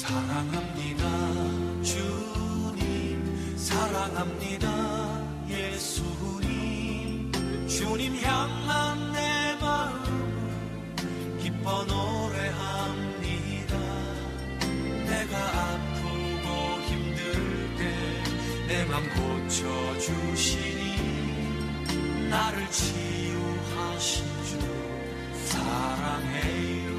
사랑합니다 주님, 사랑합니다 예수님. 주님 향한 내 마음은 기뻐 노래합니다. 내가 아프고 힘들 때 내 맘 고쳐주시니 나를 치유하신 주 사랑해요.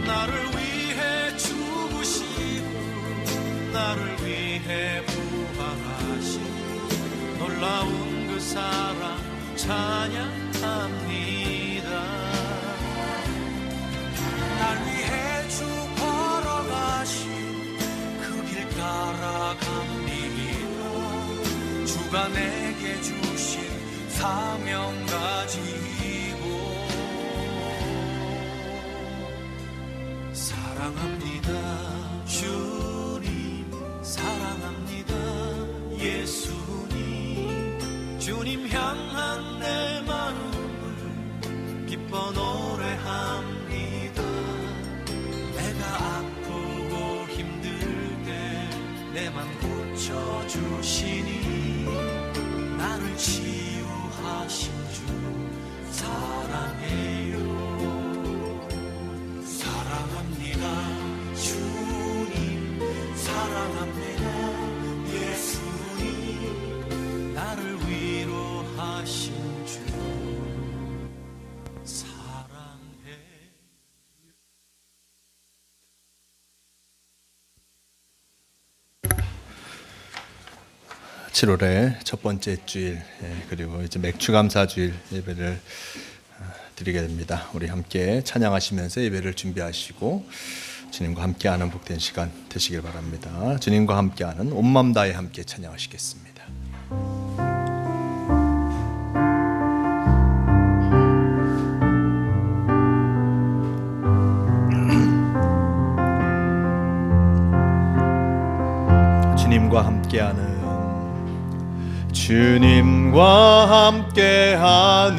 나를 위해 죽으시고 나를 위해 부활하신 놀라운 그 사랑 찬양합니다. 날 위해 주 걸어가신 그 길 따라갑니다. 주가 내게 주신 사명 가지고 사랑합니다 주님, 사랑합니다 예수님. 주님 향한 내 마음을 기뻐 노래합니다. 내가 아프고 힘들 때 내 맘 고쳐주시니 나를 치유하신 주 사랑해요. 사랑합니다 주님, 사랑합니다 예수님. 나를 위로하신 주 사랑해. 7월의 첫 번째 주일, 그리고 이제 맥주감사주일 예배를 드리게 됩니다. 우리 함께 찬양하시면서 예배를 준비하시고 주님과 함께하는 복된 시간 되시길 바랍니다. 주님과 함께하는 온 마음 다해 함께 찬양하시겠습니다. 주님과 함께하는 주님과 함께하는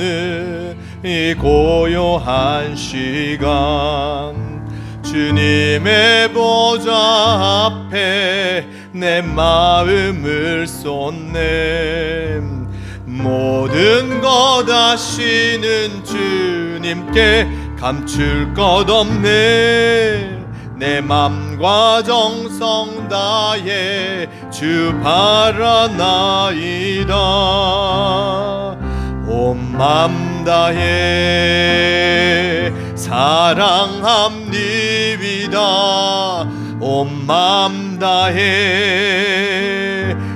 이 고요한 시간, 주님의 보좌 앞에 내 마음을 쏟네. 모든 것 아시는 주님께 감출 것 없네. 내 맘과 정성 다해 주 바라나이다. 온 맘 다해 사랑합니다. 온 맘 다해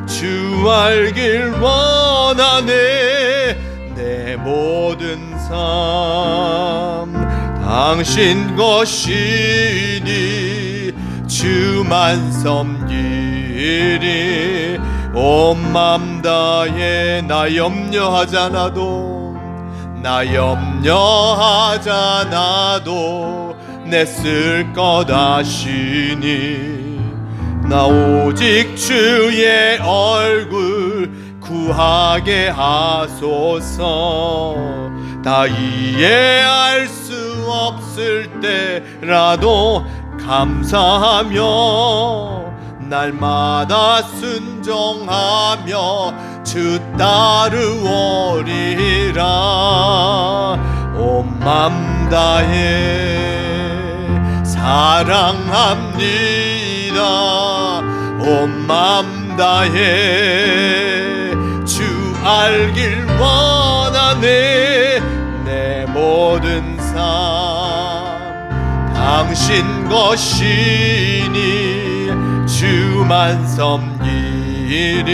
주 알길 원하네. 내 모든 삶 당신 것이니 주만 섬기리. 온 맘 다해 나 염려하잖아도, 나 염려하잖아도 내 쓸 것 아시니. 나 오직 주의 얼굴 구하게 하소서. 다 이해할 수 없을 때라도 감사하며 날마다 순종하며 주 따르오리라. 온 맘 다해 사랑합니다. 온 맘 다해 주 알길 원하네. 내 모든 삶 당신 것이니 주만 섬기리.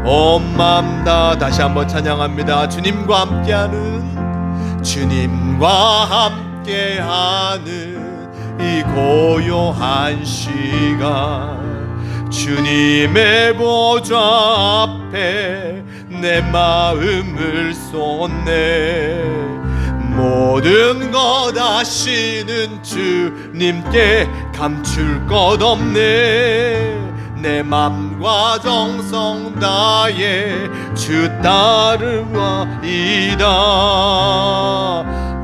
온 맘 다 다시 한번 찬양합니다. 주님과 함께하는, 주님과 함께하는 이 고요한 시간 주님의 보좌 앞에 내 마음을 쏟네. 모든 것 아시는 주님께 감출 것 없네. 내 맘과 정성 다해 주 따르와이다.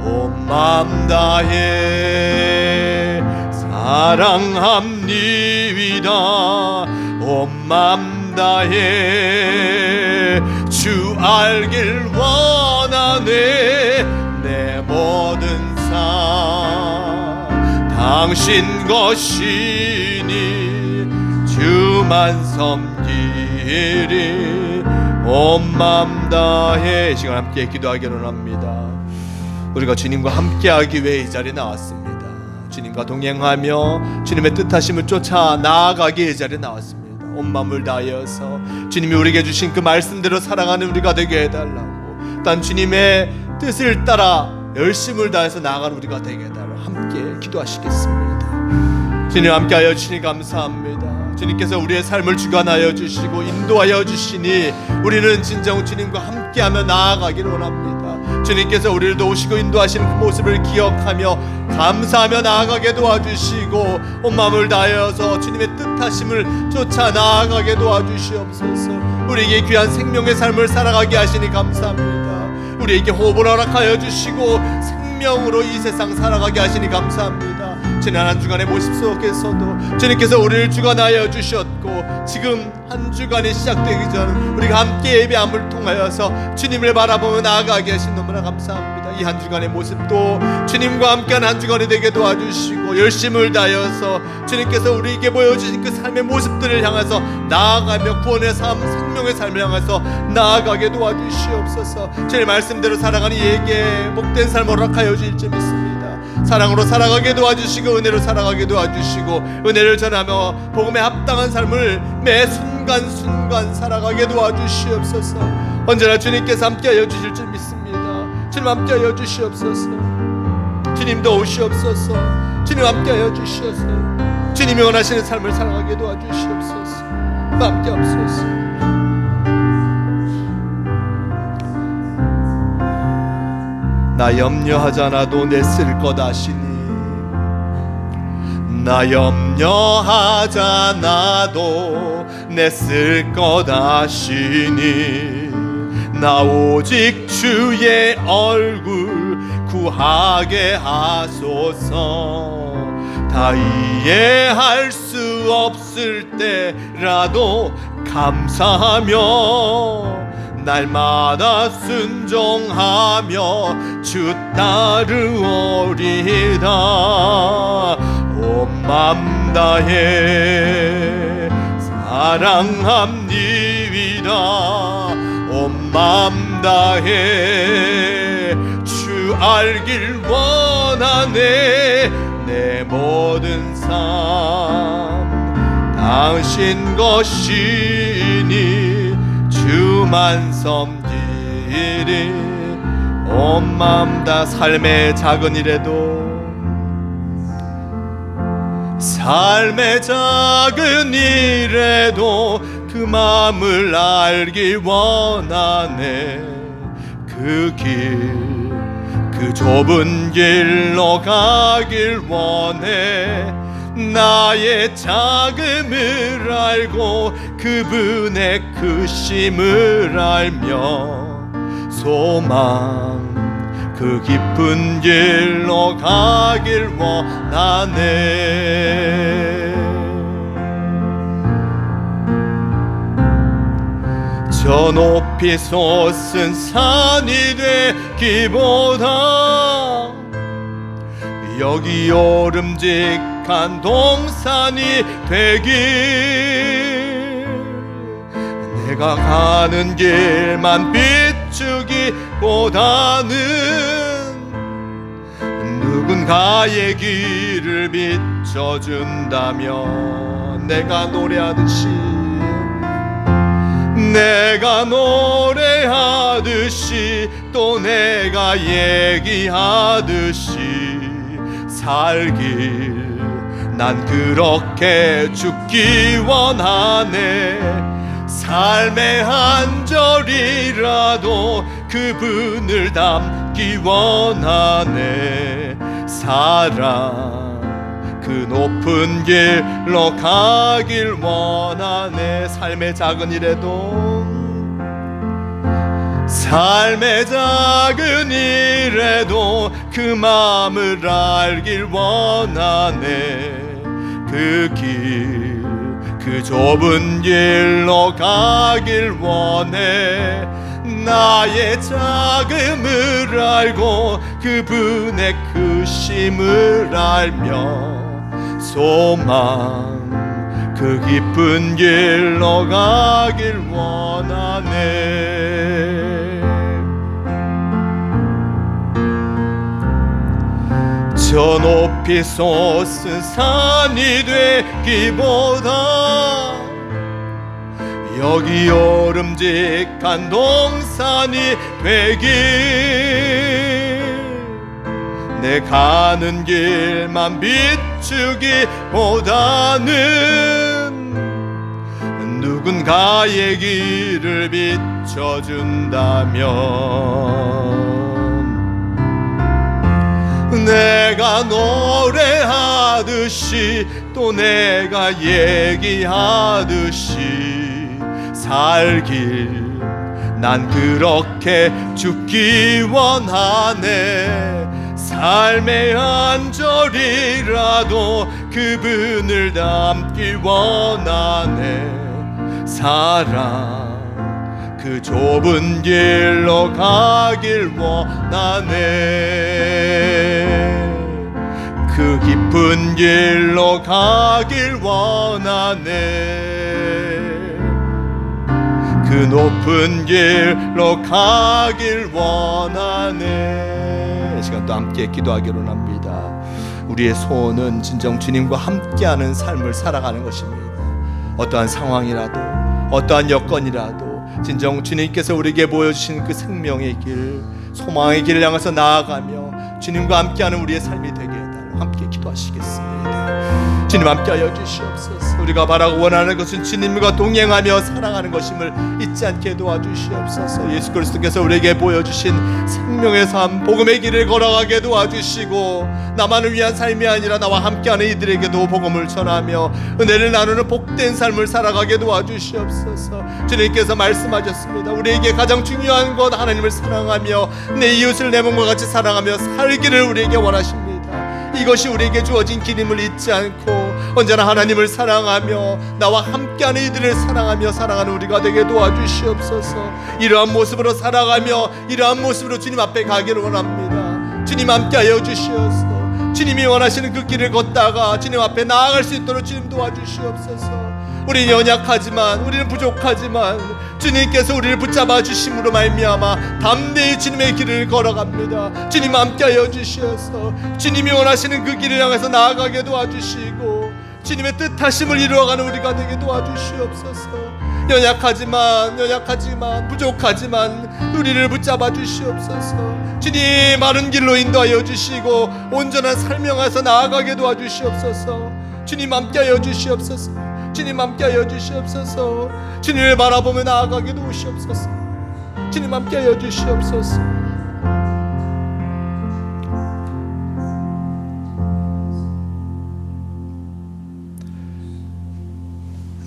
온 맘 다해 사랑합니다. 온 맘 다해 주 알길 원하네. 내 모든 삶 당신 것이니 주만 섬기리. 온 맘 다해. 이 시간 함께 기도하기를 원합니다. 우리가 주님과 함께하기 위해 이 자리에 나왔습니다. 주님과 동행하며 주님의 뜻하심을 쫓아 나아가기 이 자리에 나왔습니다. 온 마음을 다하여서 주님이 우리에게 주신 그 말씀대로 살아가는 우리가 되게 해달라고, 단 주님의 뜻을 따라 열심을 다해서 나아가는 우리가 되게 해달라고 함께 기도하시겠습니다. 주님 함께하여 주시니 감사합니다. 주님께서 우리의 삶을 주관하여 주시고 인도하여 주시니 우리는 진정 주님과 함께하며 나아가기를 원합니다. 주님께서 우리를 도우시고 인도하시는 그 모습을 기억하며 감사하며 나아가게 도와주시고 온 마음을 다하여서 주님의 뜻하심을 쫓아 나아가게 도와주시옵소서. 우리에게 귀한 생명의 삶을 살아가게 하시니 감사합니다. 우리에게 호흡을 허락하여 주시고 생명으로 이 세상 살아가게 하시니 감사합니다. 지난 한 주간의 모습 속에서도 주님께서 우리를 주관하여 주셨고, 지금 한 주간이 시작되기 전 우리가 함께 예배함을 통하여서 주님을 바라보며 나아가게 하신 너무나 감사합니다. 이 한 주간의 모습도 주님과 함께한 한 주간이 되게 도와주시고 열심을 다하여서 주님께서 우리에게 보여주신 그 삶의 모습들을 향해서 나아가며 구원의 삶, 생명의 삶을 향해서 나아가게 도와주시옵소서. 주님 말씀대로 살아가는 이에게 복된 삶을 허락하여 주실 줄 믿습니다. 사랑으로 살아가게 도와주시고 은혜로 살아가게 도와주시고 은혜를 전하며 복음에 합당한 삶을 매 순간순간 살아가게 도와주시옵소서. 언제나 주님께서 함께하여 주실 줄 믿습니다. 주님 함께하여 주시옵소서. 주님 도우시옵소서. 주님 함께하여 주시옵소서. 주님이 원하시는 삶을 살아가게 도와주시옵소서. 함께하옵소서. 나 염려하지 않아도 내 쓸 것 아시니, 나 염려하지 않아도 내 쓸 것 아시니, 나 오직 주의 얼굴 구하게 하소서. 다 이해할 수 없을 때라도 감사하며 날마다 순종하며 주 따르오리다. 온 맘 다해 사랑합니다. 온 맘 다해 주 알길 원하네. 내 모든 삶 당신 것이니 주만 섬기리. 온 마음 다 삶의 작은 일에도, 삶의 작은 일에도 그 마음을 알길 원하네. 그 길, 그 좁은 길로 가길 원해. 나의 작음을 알고 그분의 크심을 알며 소망 그 깊은 길로 가길 원하네. 저 높이 솟은 산이 되기보다 여기 오름직한 동산이 되길, 내가 가는 길만 비추기보다는 누군가의 길을 비춰준다면 내가 노래하듯이, 내가 노래하듯이 또 내가 얘기하듯이 살길 난 그렇게 죽기 원하네. 삶의 한 절이라도 그분을 닮기 원하네. 사랑 그 높은 길로 가길 원하네. 삶의 작은 일에도, 삶의 작은 일에도 그 마음을 알길 원하네. 그 길, 그 좁은 길로 가길 원해. 나의 작음을 알고 그분의 크심을 알며 소망 그 깊은 길로 가길 원하네. 저 높이 솟은 산이 되기보다 여기 오름직한 동산이 되길, 내 가는 길만 비추기보다는 누군가의 길을 비춰준다면 내가 노래하듯이 또 내가 얘기하듯이 살길 난 그렇게 죽기 원하네. 삶의 한 절이라도 그분을 닮기 원하네. 사랑 그 좁은 길로 가길 원하네. 그 깊은 길로 가길 원하네. 그 높은 길로 가길 원하네. 이 시간 또 함께 기도하기로 합니다. 우리의 소원은 진정 주님과 함께하는 삶을 살아가는 것입니다. 어떠한 상황이라도, 어떠한 여건이라도 진정 주님께서 우리에게 보여주신 그 생명의 길, 소망의 길을 향해서 나아가며 주님과 함께하는 우리의 삶이 되게 해달라고 함께 기도하시겠습니다. 주님 함께하여 주시옵소서. 우리가 바라고 원하는 것은 주님과 동행하며 살아가는 것임을 잊지 않게 도와주시옵소서. 예수 그리스도께서 우리에게 보여주신 생명의 삶, 복음의 길을 걸어가게 도와주시고 나만을 위한 삶이 아니라 나와 함께하는 이들에게도 복음을 전하며 은혜를 나누는 복된 삶을 살아가게 도와주시옵소서. 주님께서 말씀하셨습니다. 우리에게 가장 중요한 것 하나님을 사랑하며 내 이웃을 내 몸과 같이 사랑하며 살기를 우리에게 원하십니다. 이것이 우리에게 주어진 길임을 잊지 않고 언제나 하나님을 사랑하며 나와 함께하는 이들을 사랑하며 살아가는 우리가 되게 도와주시옵소서. 이러한 모습으로 살아가며 이러한 모습으로 주님 앞에 가기를 원합니다. 주님 함께하여 주시옵소서. 주님이 원하시는 그 길을 걷다가 주님 앞에 나아갈 수 있도록 주님 도와주시옵소서. 우리는 연약하지만, 우리는 부족하지만 주님께서 우리를 붙잡아 주심으로 말미암아 담대히 주님의 길을 걸어갑니다. 주님 함께하여 주시옵소서. 주님이 원하시는 그 길을 향해서 나아가게 도와주시고 주님의 뜻하심을 이루어가는 우리가 되게 도와주시옵소서. 연약하지만 부족하지만 우리를 붙잡아 주시옵소서. 주님 마른 길로 인도하여 주시고 온전한 삶 향해서 나아가게 도와주시옵소서. 주님 함께하여 주시옵소서. 주님 함께하여 주시옵소서. 주님을 바라보며 나아가게 도우시옵소서. 주님 함께하여 주시옵소서.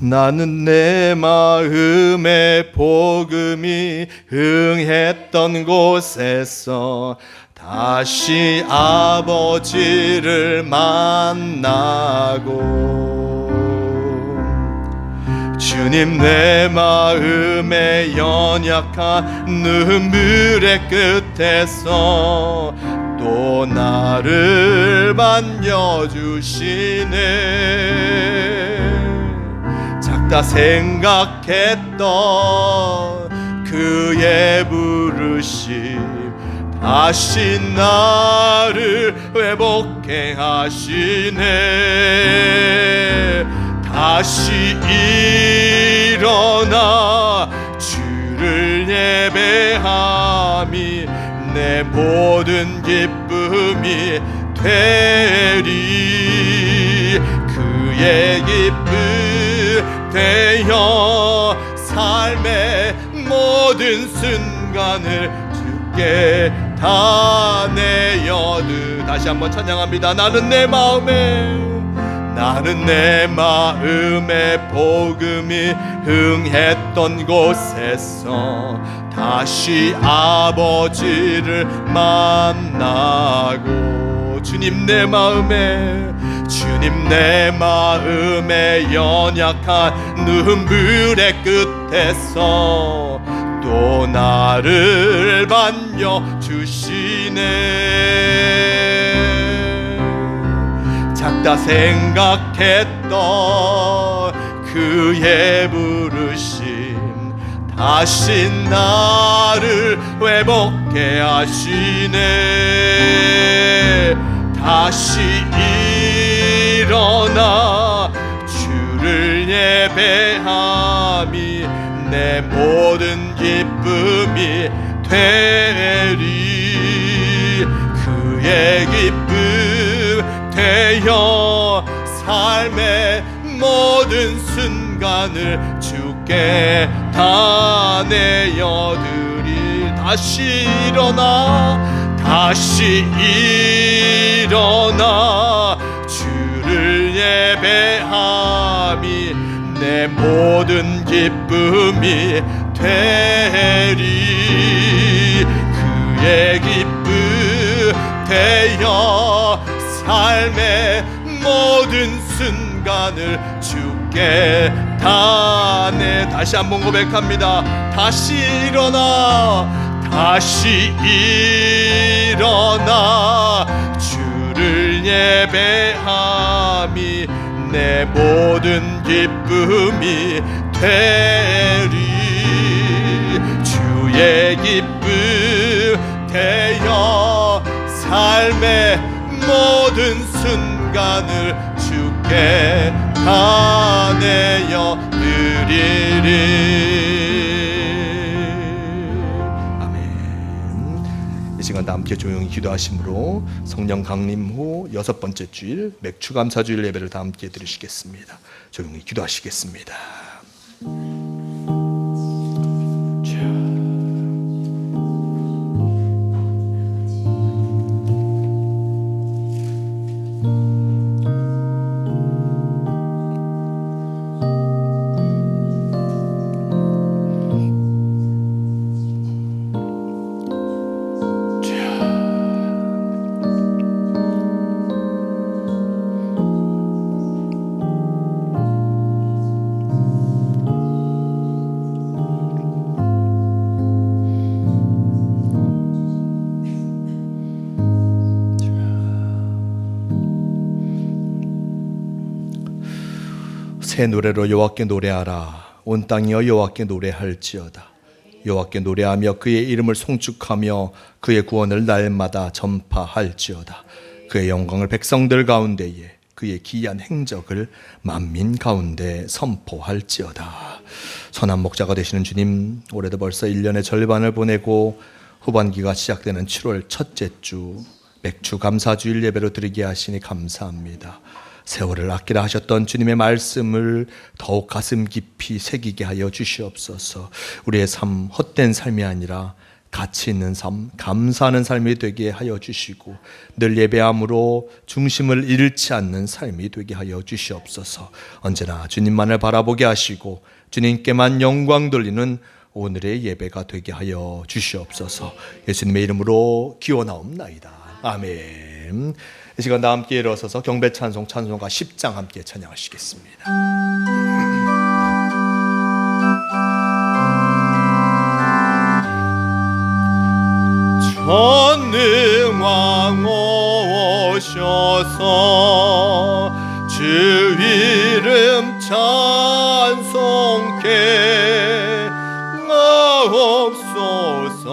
나는 내 마음의 복음이 흥했던 곳에서 다시 아버지를 만나고 주님 내 마음의 연약한 눈물의 끝에서 또 나를 만져주시네. 작다 생각했던 그의 부르심 다시 나를 회복해 하시네. 다시 일어나 주를 예배함이 내 모든 기쁨이 되리. 주의 기쁨 되어 삶의 모든 순간을 주께 다 내어드. 다시 한번 찬양합니다. 나는 내 마음에 복음이 흥했던 곳에서 다시 아버지를 만나고 주님 내 마음에 연약한 눈물의 끝에서 또 나를 반겨주시네. 작다 생각했던 그의 부르심 다시 나를 회복해 하시네. 다시 일어나 주를 예배함이 내 모든 기쁨이 되리. 그의 기쁨 되어 삶의 모든 순간을 주께 다 내어드리. 다시 일어나 주를 예배함이 내 모든 기쁨이 되리. 그의 기쁨 되어 삶의 모든 순간을 주께 다 내. 다시 한번 고백합니다. 다시 일어나 주를 예배함이 내 모든 기쁨이 되리. 주의 기쁨 되어 삶의 모든 순간을 주께 다 내어 드리리. 아멘. 이 시간 함께 조용히 기도하심으로 성령 강림 후 6번째 주일 맥추감사주일 예배를 다 함께 드리시겠습니다. 조용히 기도하시겠습니다. 새 노래로 여호와께 노래하라. 온 땅이여 여호와께 노래할지어다. 여호와께 노래하며 그의 이름을 송축하며 그의 구원을 날마다 전파할지어다. 그의 영광을 백성들 가운데에 그의 기이한 행적을 만민 가운데 선포할지어다. 선한 목자가 되시는 주님, 올해도 벌써 1년의 절반을 보내고 후반기가 시작되는 7월 첫째 주 맥주 감사주일 예배로 드리게 하시니 감사합니다. 세월을 아끼라 하셨던 주님의 말씀을 더욱 가슴 깊이 새기게 하여 주시옵소서. 우리의 삶, 헛된 삶이 아니라 가치 있는 삶, 감사하는 삶이 되게 하여 주시고 늘 예배함으로 중심을 잃지 않는 삶이 되게 하여 주시옵소서. 언제나 주님만을 바라보게 하시고 주님께만 영광 돌리는 오늘의 예배가 되게 하여 주시옵소서. 예수님의 이름으로 기원하옵나이다. 아멘. 이 시간 다 함께 일어서서 경배 찬송 찬송가 10장 함께 찬양하시겠습니다. 전능왕 오셔서 주 이름 찬송케 하옵소서.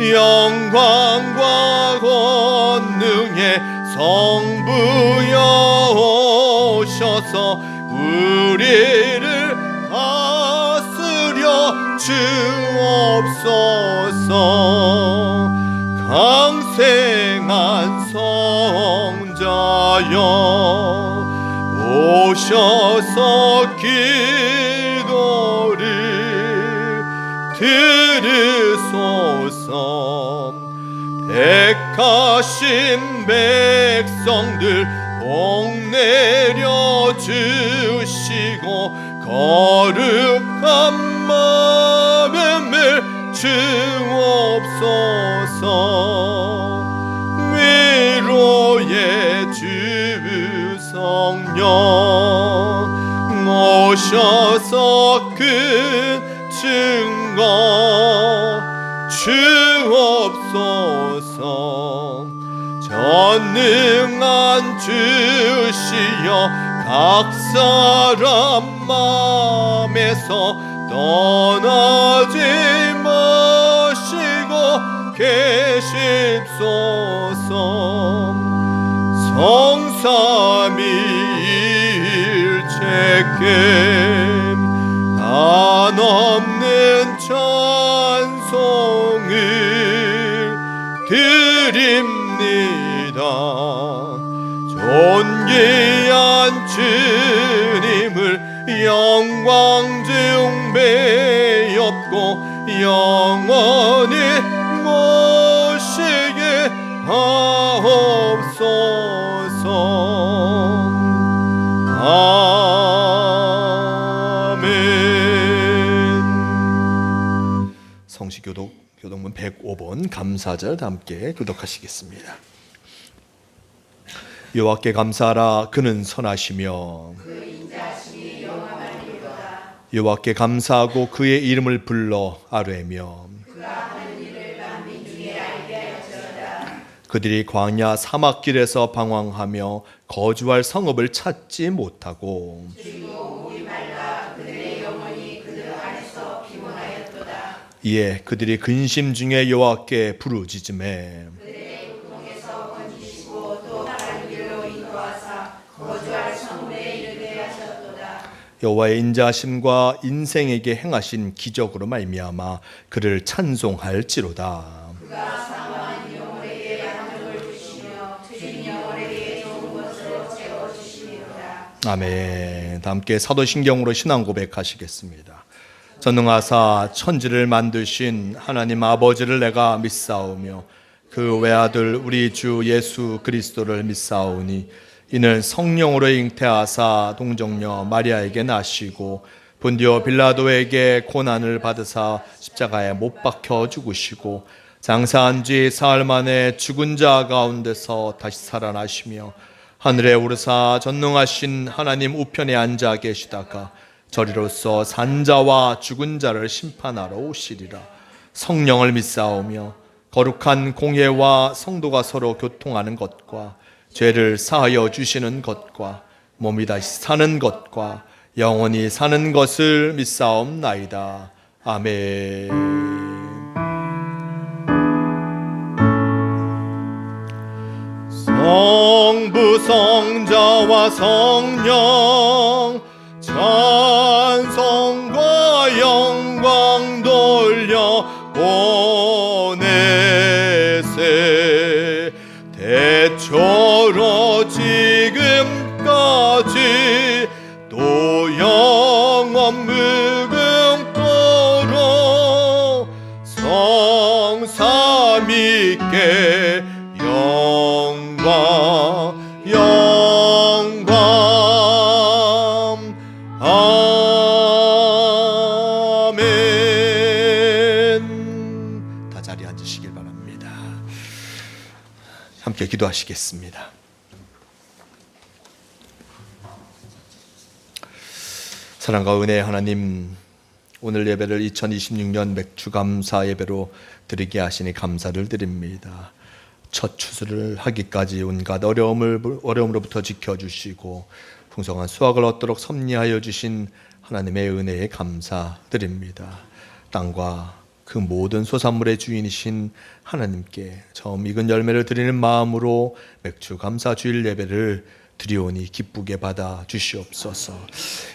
영광과 권능의 성부여 오셔서 우리를 다스려 주옵소서. 강생한 성자여 오셔서 기도를 들으소서. 택하신 백성들 복 내려 주시고 거룩한 마음을 주옵소서. 위로의 주 성령 오셔서 큰 증거 주옵소서. 전능한 주시여 각 사람 마음에서 떠나지 마시고 계십소서. 성삼위일체께 한없는 찬송을 드립니다. 존귀한 주님을 영광 중배엽고 영원히 모시게 하옵소서. 아멘. 성시교독문 105번 감사절 함께 교독하시겠습니다. 여호와께 감사하라. 그는 선하시며 그 인자하심이 영원하리로다. 여호와께 감사하고 그의 이름을 불러 아뢰며 그가 하는 일을 만민 중에 알게 하였으리다. 그들이 광야 사막길에서 방황하며 거주할 성읍을 찾지 못하고 그리고 목이 말라 그들의 영혼이 그들 안에서 피곤하였도다. 이에 그들이 근심 중에 여호와께 부르짖음에 그들의 고통에서 건지시고 또 다른 길로 인도하사 거주할 성읍에 이르게 하셨도다. 여호와의 인자하심과 인생에게 행하신 기적으로 말미암아 그를 찬송할지로다. 그가 사모한 영혼에게 만족을 주시며 트인 영혼에게 좋은 것으로 채워주시리로다. 아멘. 다 함께 사도신경으로 신앙 고백하시겠습니다. 전능하사 천지를 만드신 하나님 아버지를 내가 믿사오며 그 외아들 우리 주 예수 그리스도를 믿사오니 이는 성령으로 잉태하사 동정녀 마리아에게 나시고 본디오 빌라도에게 고난을 받으사 십자가에 못 박혀 죽으시고 장사한 지 사흘 만에 죽은 자 가운데서 다시 살아나시며 하늘에 오르사 전능하신 하나님 우편에 앉아 계시다가 저리로서 산자와 죽은 자를 심판하러 오시리라. 성령을 믿사오며 거룩한 공회와 성도가 서로 교통하는 것과 죄를 사하여 주시는 것과 몸이 다시 사는 것과 영원히 사는 것을 믿사옵나이다. 아멘. 성부 성자와 성령 찬송과 영광 돌려 보내세. 대초로 지금까지 또 영원 무궁토록 성삼위께 영광 아멘. 다 자리에 앉으시길 바랍니다. 함께 기도하시겠습니다. 사랑과 은혜의 하나님, 오늘 예배를 2026년 맥주감사 예배로 드리게 하시니 감사를 드립니다. 첫 추수를 하기까지 온갖 어려움으로부터 지켜주시고 풍성한 수확을 얻도록 섭리하여 주신 하나님의 은혜에 감사드립니다. 땅과 그 모든 소산물의 주인이신 하나님께 처음 익은 열매를 드리는 마음으로 맥주감사 주일 예배를 드리오니 기쁘게 받아 주시옵소서.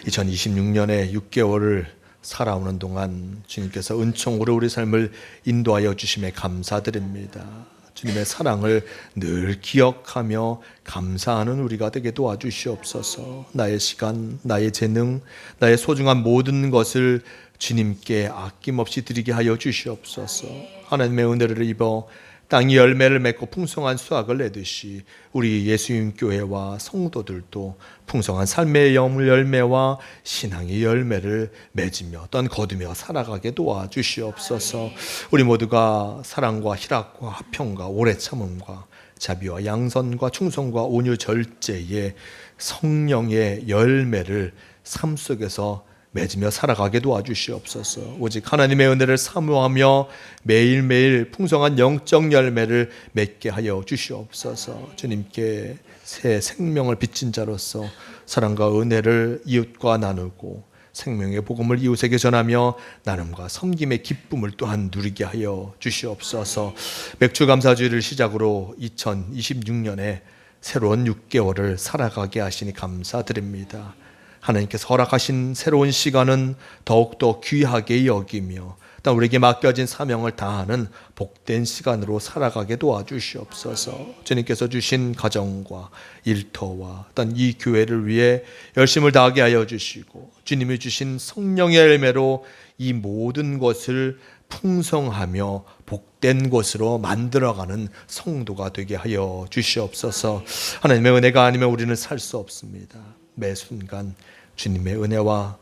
2026년의 6개월을 살아오는 동안 주님께서 은총으로 우리 삶을 인도하여 주심에 감사드립니다. 주님의 사랑을 늘 기억하며 감사하는 우리가 되게 도와주시옵소서. 나의 시간, 나의 재능, 나의 소중한 모든 것을 주님께 아낌없이 드리게 하여 주시옵소서. 하나님의 은혜를 입어 땅이 열매를 맺고 풍성한 수확을 내듯이 우리 예수님 교회와 성도들도 풍성한 삶의 열매와 신앙의 열매를 맺으며 또한 거두며 살아가게 도와주시옵소서. 우리 모두가 사랑과 희락과 화평과 오래 참음과 자비와 양선과 충성과 온유 절제의 성령의 열매를 삶 속에서 맺으며 살아가게 도와주시옵소서. 오직 하나님의 은혜를 사모하며 매일매일 풍성한 영적 열매를 맺게 하여 주시옵소서. 주님께 새 생명을 빚진 자로서 사랑과 은혜를 이웃과 나누고 생명의 복음을 이웃에게 전하며 나눔과 섬김의 기쁨을 또한 누리게 하여 주시옵소서. 맥주감사주일을 시작으로 2026년에 새로운 6개월을 살아가게 하시니 감사드립니다. 하나님께서 허락하신 새로운 시간은 더욱더 귀하게 여기며 또 우리에게 맡겨진 사명을 다하는 복된 시간으로 살아가게 도와주시옵소서. 주님께서 주신 가정과 일터와 또한 이 교회를 위해 열심을 다하게 하여 주시고 주님이 주신 성령의 열매로 이 모든 것을 풍성하며 복된 것으로 만들어가는 성도가 되게 하여 주시옵소서. 하나님의 은혜가 아니면 우리는 살 수 없습니다. 매 순간 주님의 은혜와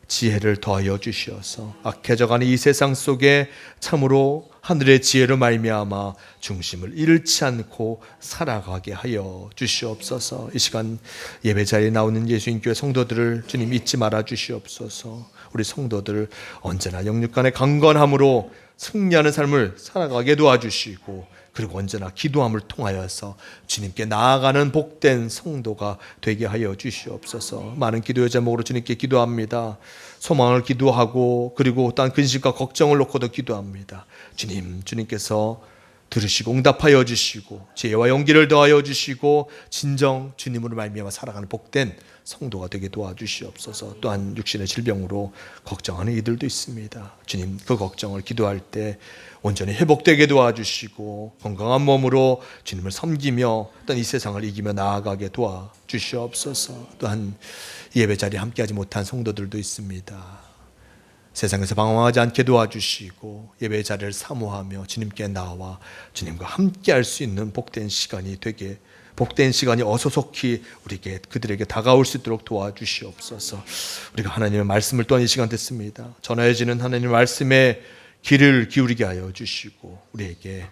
지혜를 더하여 주시어서 악해져가는 이 세상 속에 참으로 하늘의 지혜로 말미암아 중심을 잃지 않고 살아가게 하여 주시옵소서. 이 시간 예배 자리에 나오는 예수님교회 성도들을 주님 잊지 말아 주시옵소서. 우리 성도들 언제나 영육간의 강건함으로 승리하는 삶을 살아가게 도와주시고 그리고 언제나 기도함을 통하여서 주님께 나아가는 복된 성도가 되게 하여 주시옵소서. 많은 기도의 제목으로 주님께 기도합니다. 소망을 기도하고 그리고 또한 근심과 걱정을 놓고도 기도합니다. 주님께서 들으시고 응답하여 주시고 지혜와 용기를 더하여 주시고 진정 주님으로 말미암아 살아가는 복된 성도가 되게 도와주시옵소서. 또한 육신의 질병으로 걱정하는 이들도 있습니다. 주님 그 걱정을 기도할 때 온전히 회복되게 도와주시고 건강한 몸으로 주님을 섬기며 또한 이 세상을 이기며 나아가게 도와주시옵소서. 또한 예배 자리에 함께하지 못한 성도들도 있습니다. 세상에서 방황하지 않게 도와주시고 예배 자리를 사모하며 주님께 나와 주님과 함께할 수 있는 복된 시간이 되게 복된 시간이 어서속히 우리에게 그들에게 다가올 수 있도록 도와주시옵소서. 우리가 하나님의 말씀을 또한 이 시간 듣습니다. 전해지는 하나님의 말씀에 귀를 기울이게 하여 주시고 우리에게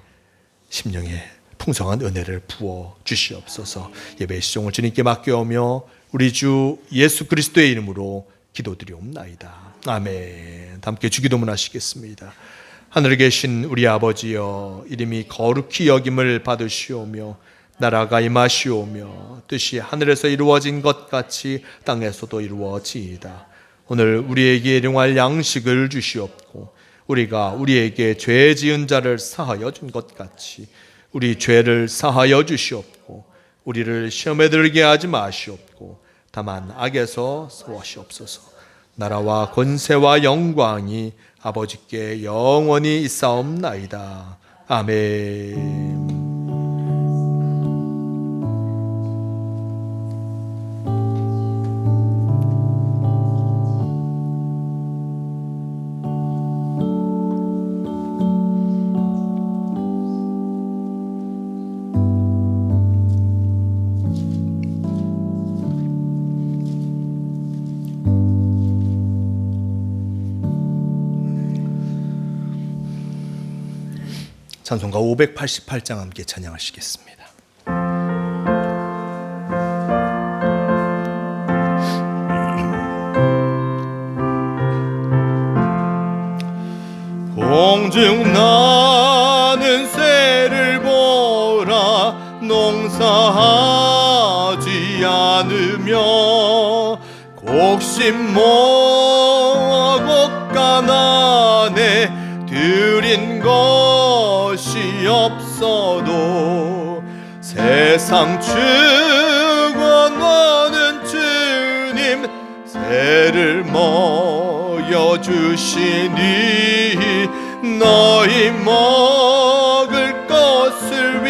심령에 풍성한 은혜를 부어 주시옵소서. 예배의 시종을 주님께 맡겨오며 우리 주 예수 그리스도의 이름으로 기도드리옵나이다. 아멘. 함께 주기도문 하시겠습니다. 하늘에 계신 우리 아버지여, 이름이 거룩히 여김을 받으시오며 나라가 임하시오며 뜻이 하늘에서 이루어진 것 같이 땅에서도 이루어지이다. 오늘 우리에게 일용할 양식을 주시옵고 우리가 우리에게 죄 지은 자를 사하여 준 것 같이 우리 죄를 사하여 주시옵고 우리를 시험에 들게 하지 마시옵고 다만 악에서 구하시옵소서. 나라와 권세와 영광이 아버지께 영원히 있사옵나이다. 아멘. 찬송가 588장 함께 찬양하시겠습니다. 공중 나는 새를 보라 농사하지 않으며 곡식 모아 곡간 안에 들인 것이 없어도 세상 축원하는 주님 새를 모여 주시니 너희 먹을 것을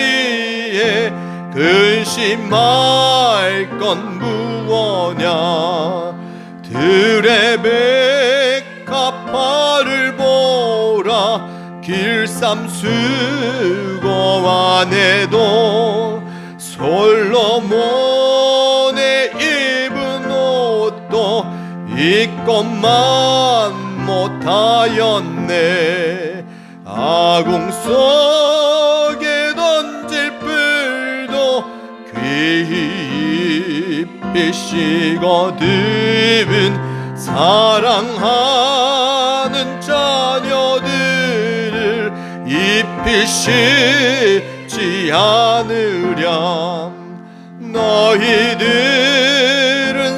의심할 건 무엇냐 들의 백합화를 보라 길쌈 수고 안에도 솔로몬의 입은 옷도 입것만 못하였네 아궁 속에 던질 뿔도 귀히 입히시거든 사랑하는 자녀들을 입히시지 않으랴 너희들은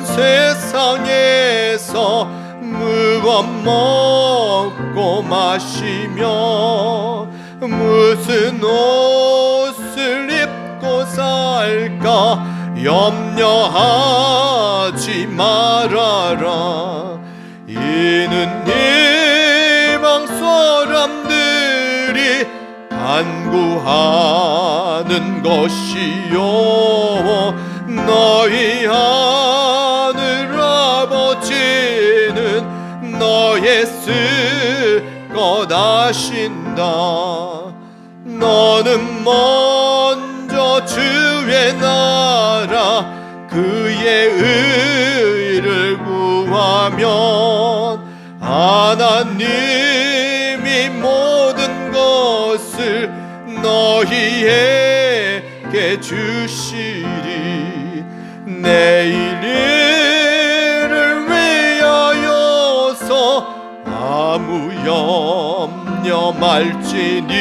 세상에서 무엇 먹고 마시며 무슨 옷을 입고 살까 염려하지 말아라 이는 이방 사람들이 간구하는 것이요 너희 하늘 아버지는 너의 쓸 것 아신다 너는 먼저 주의 나라 그의 의를 구하면 하나님이 모든 것을 너희에게 주시리 내일 일을 위하여서 아무 염려 말지니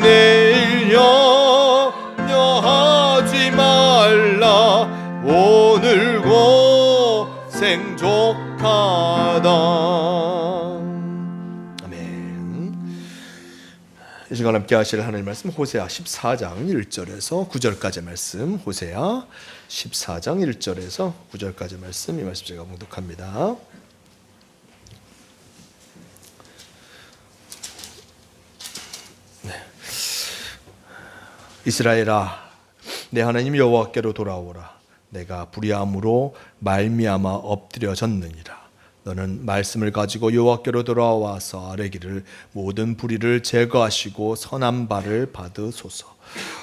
내일 염려하지 말라 오늘 고생 족하다 아멘. 이 시간 함께 하실 하나님 말씀 호세아 14장 1절에서 9절까지 말씀 호세아 14장 1절에서 9절까지 말씀 이 말씀 제가 봉독합니다. 이스라엘아 내 하나님 여호와께로 돌아오라 내가 불의함으로 말미암아 엎드려졌느니라 너는 말씀을 가지고 여호와께로 돌아와서 아뢰기를 모든 불의를 제거하시고 선한 바를 받으소서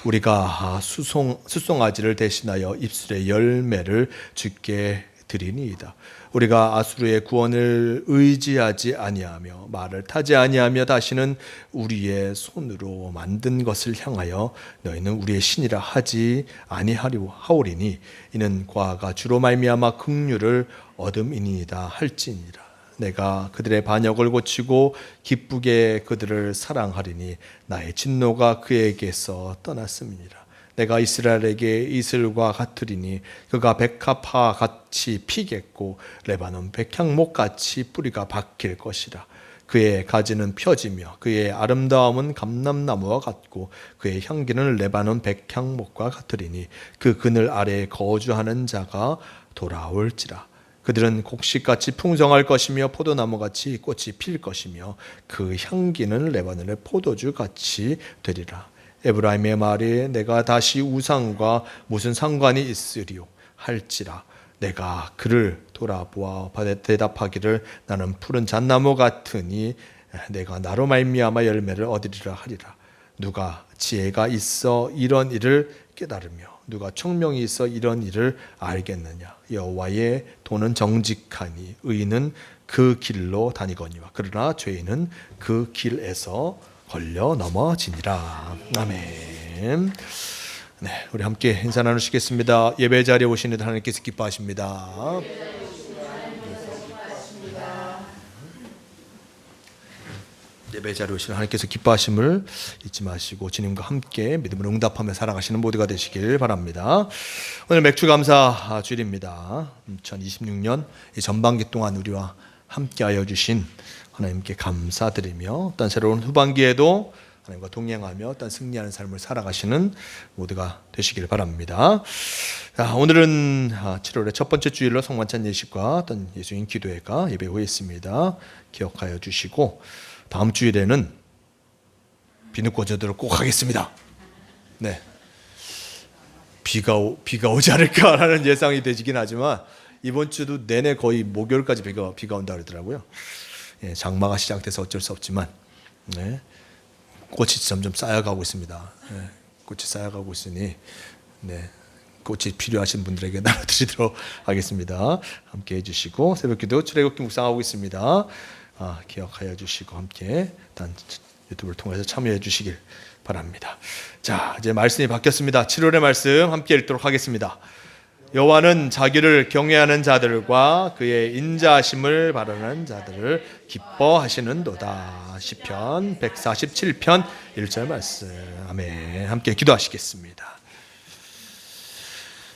우리가 수송아지를 대신하여 입술의 열매를 주께 드리니이다 우리가 아수르의 구원을 의지하지 아니하며 말을 타지 아니하며 다시는 우리의 손으로 만든 것을 향하여 너희는 우리의 신이라 하지 아니하오리니 이는 과가 주로 말미암아 긍휼을 얻음이니이다 할지니라 내가 그들의 반역을 고치고 기쁘게 그들을 사랑하리니 나의 진노가 그에게서 떠났음이니라 내가 이스라엘에게 이슬과 같으리니 그가 백합화 같이 피겠고 레바논 백향목 같이 뿌리가 박힐 것이라 그의 가지는 펴지며 그의 아름다움은 감람나무와 같고 그의 향기는 레바논 백향목과 같으리니 그 그늘 아래에 거주하는 자가 돌아올지라 그들은 곡식같이 풍성할 것이며 포도나무같이 꽃이 필 것이며 그 향기는 레바논의 포도주같이 되리라 에브라임의 말이 내가 다시 우상과 무슨 상관이 있으리요 할지라 내가 그를 돌아보아 대답하기를 나는 푸른 잣나무 같으니 내가 나로 말미암아 열매를 얻으리라 하리라 누가 지혜가 있어 이런 일을 깨달으며 누가 청명이 있어 이런 일을 알겠느냐 여호와의 도는 정직하니 의인은 그 길로 다니거니와 그러나 죄인은 그 길에서 걸려 넘어지니라. 아멘. 네, 우리 함께 인사 나누시겠습니다. 예배 자리에 오신 이들 하나님께서 기뻐하십니다. 예배 자리에 오신 하나님께서 기뻐하심을 잊지 마시고 주님과 함께 믿음으로 응답하며 살아가시는 모두가 되시길 바랍니다. 오늘 맥주감사 주일입니다. 2026년 이 전반기 동안 우리와 함께하여 주신 하나님께 감사드리며 어떤 새로운 후반기에도 하나님과 동행하며 어떤 승리하는 삶을 살아가시는 모두가 되시길 바랍니다. 자, 오늘은 7월의 첫 번째 주일로 성만찬 예식과 어떤 예수님 기도회가 예배 후에 있습니다. 기억하여 주시고 다음 주일에는 비누꽂이도록 꼭 하겠습니다. 네, 비가 오지 않을까라는 예상이 되시긴 하지만 이번 주도 내내 거의 목요일까지 비가 온다 그러더라고요. 예, 장마가 시작돼서 어쩔 수 없지만 네, 꽃이 점점 쌓여가고 있습니다. 예, 꽃이 쌓여가고 있으니 네, 꽃이 필요하신 분들에게 나눠드리도록 하겠습니다. 함께 해주시고 새벽기도 출애굽기 묵상하고 있습니다. 기억하여 주시고 함께 유튜브를 통해서 참여해 주시길 바랍니다. 자, 이제 말씀이 바뀌었습니다. 7월의 말씀 함께 읽도록 하겠습니다. 여호와는 자기를 경외하는 자들과 그의 인자하심을 바라는 자들을 기뻐하시는도다. 시편 147편 1절 말씀. 아멘. 함께 기도하시겠습니다.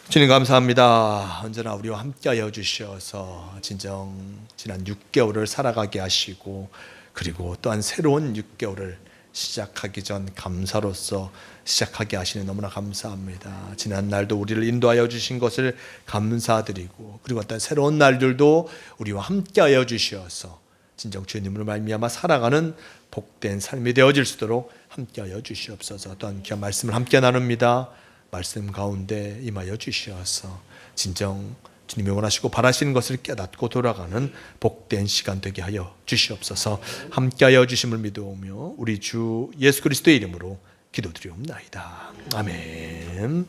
주님 감사합니다. 언제나 우리와 함께하여 주셔서 진정 지난 6개월을 살아가게 하시고 그리고 또한 새로운 6개월을 시작하기 전 감사로서 시작하게 하시니 너무나 감사합니다. 지난 날도 우리를 인도하여 주신 것을 감사드리고 그리고 어떤 새로운 날들도 우리와 함께하여 주셔서 진정 주님으로 말미암아 살아가는 복된 삶이 되어질 수 있도록 함께하여 주시옵소서. 또한 귀한 말씀을 함께 나눕니다. 말씀 가운데 임하여 주시어서 진정 주님이 원하시고 바라시는 것을 깨닫고 돌아가는 복된 시간 되게 하여 주시옵소서. 함께하여 주심을 믿어오며 우리 주 예수 그리스도의 이름으로 기도드리옵나이다. 아멘.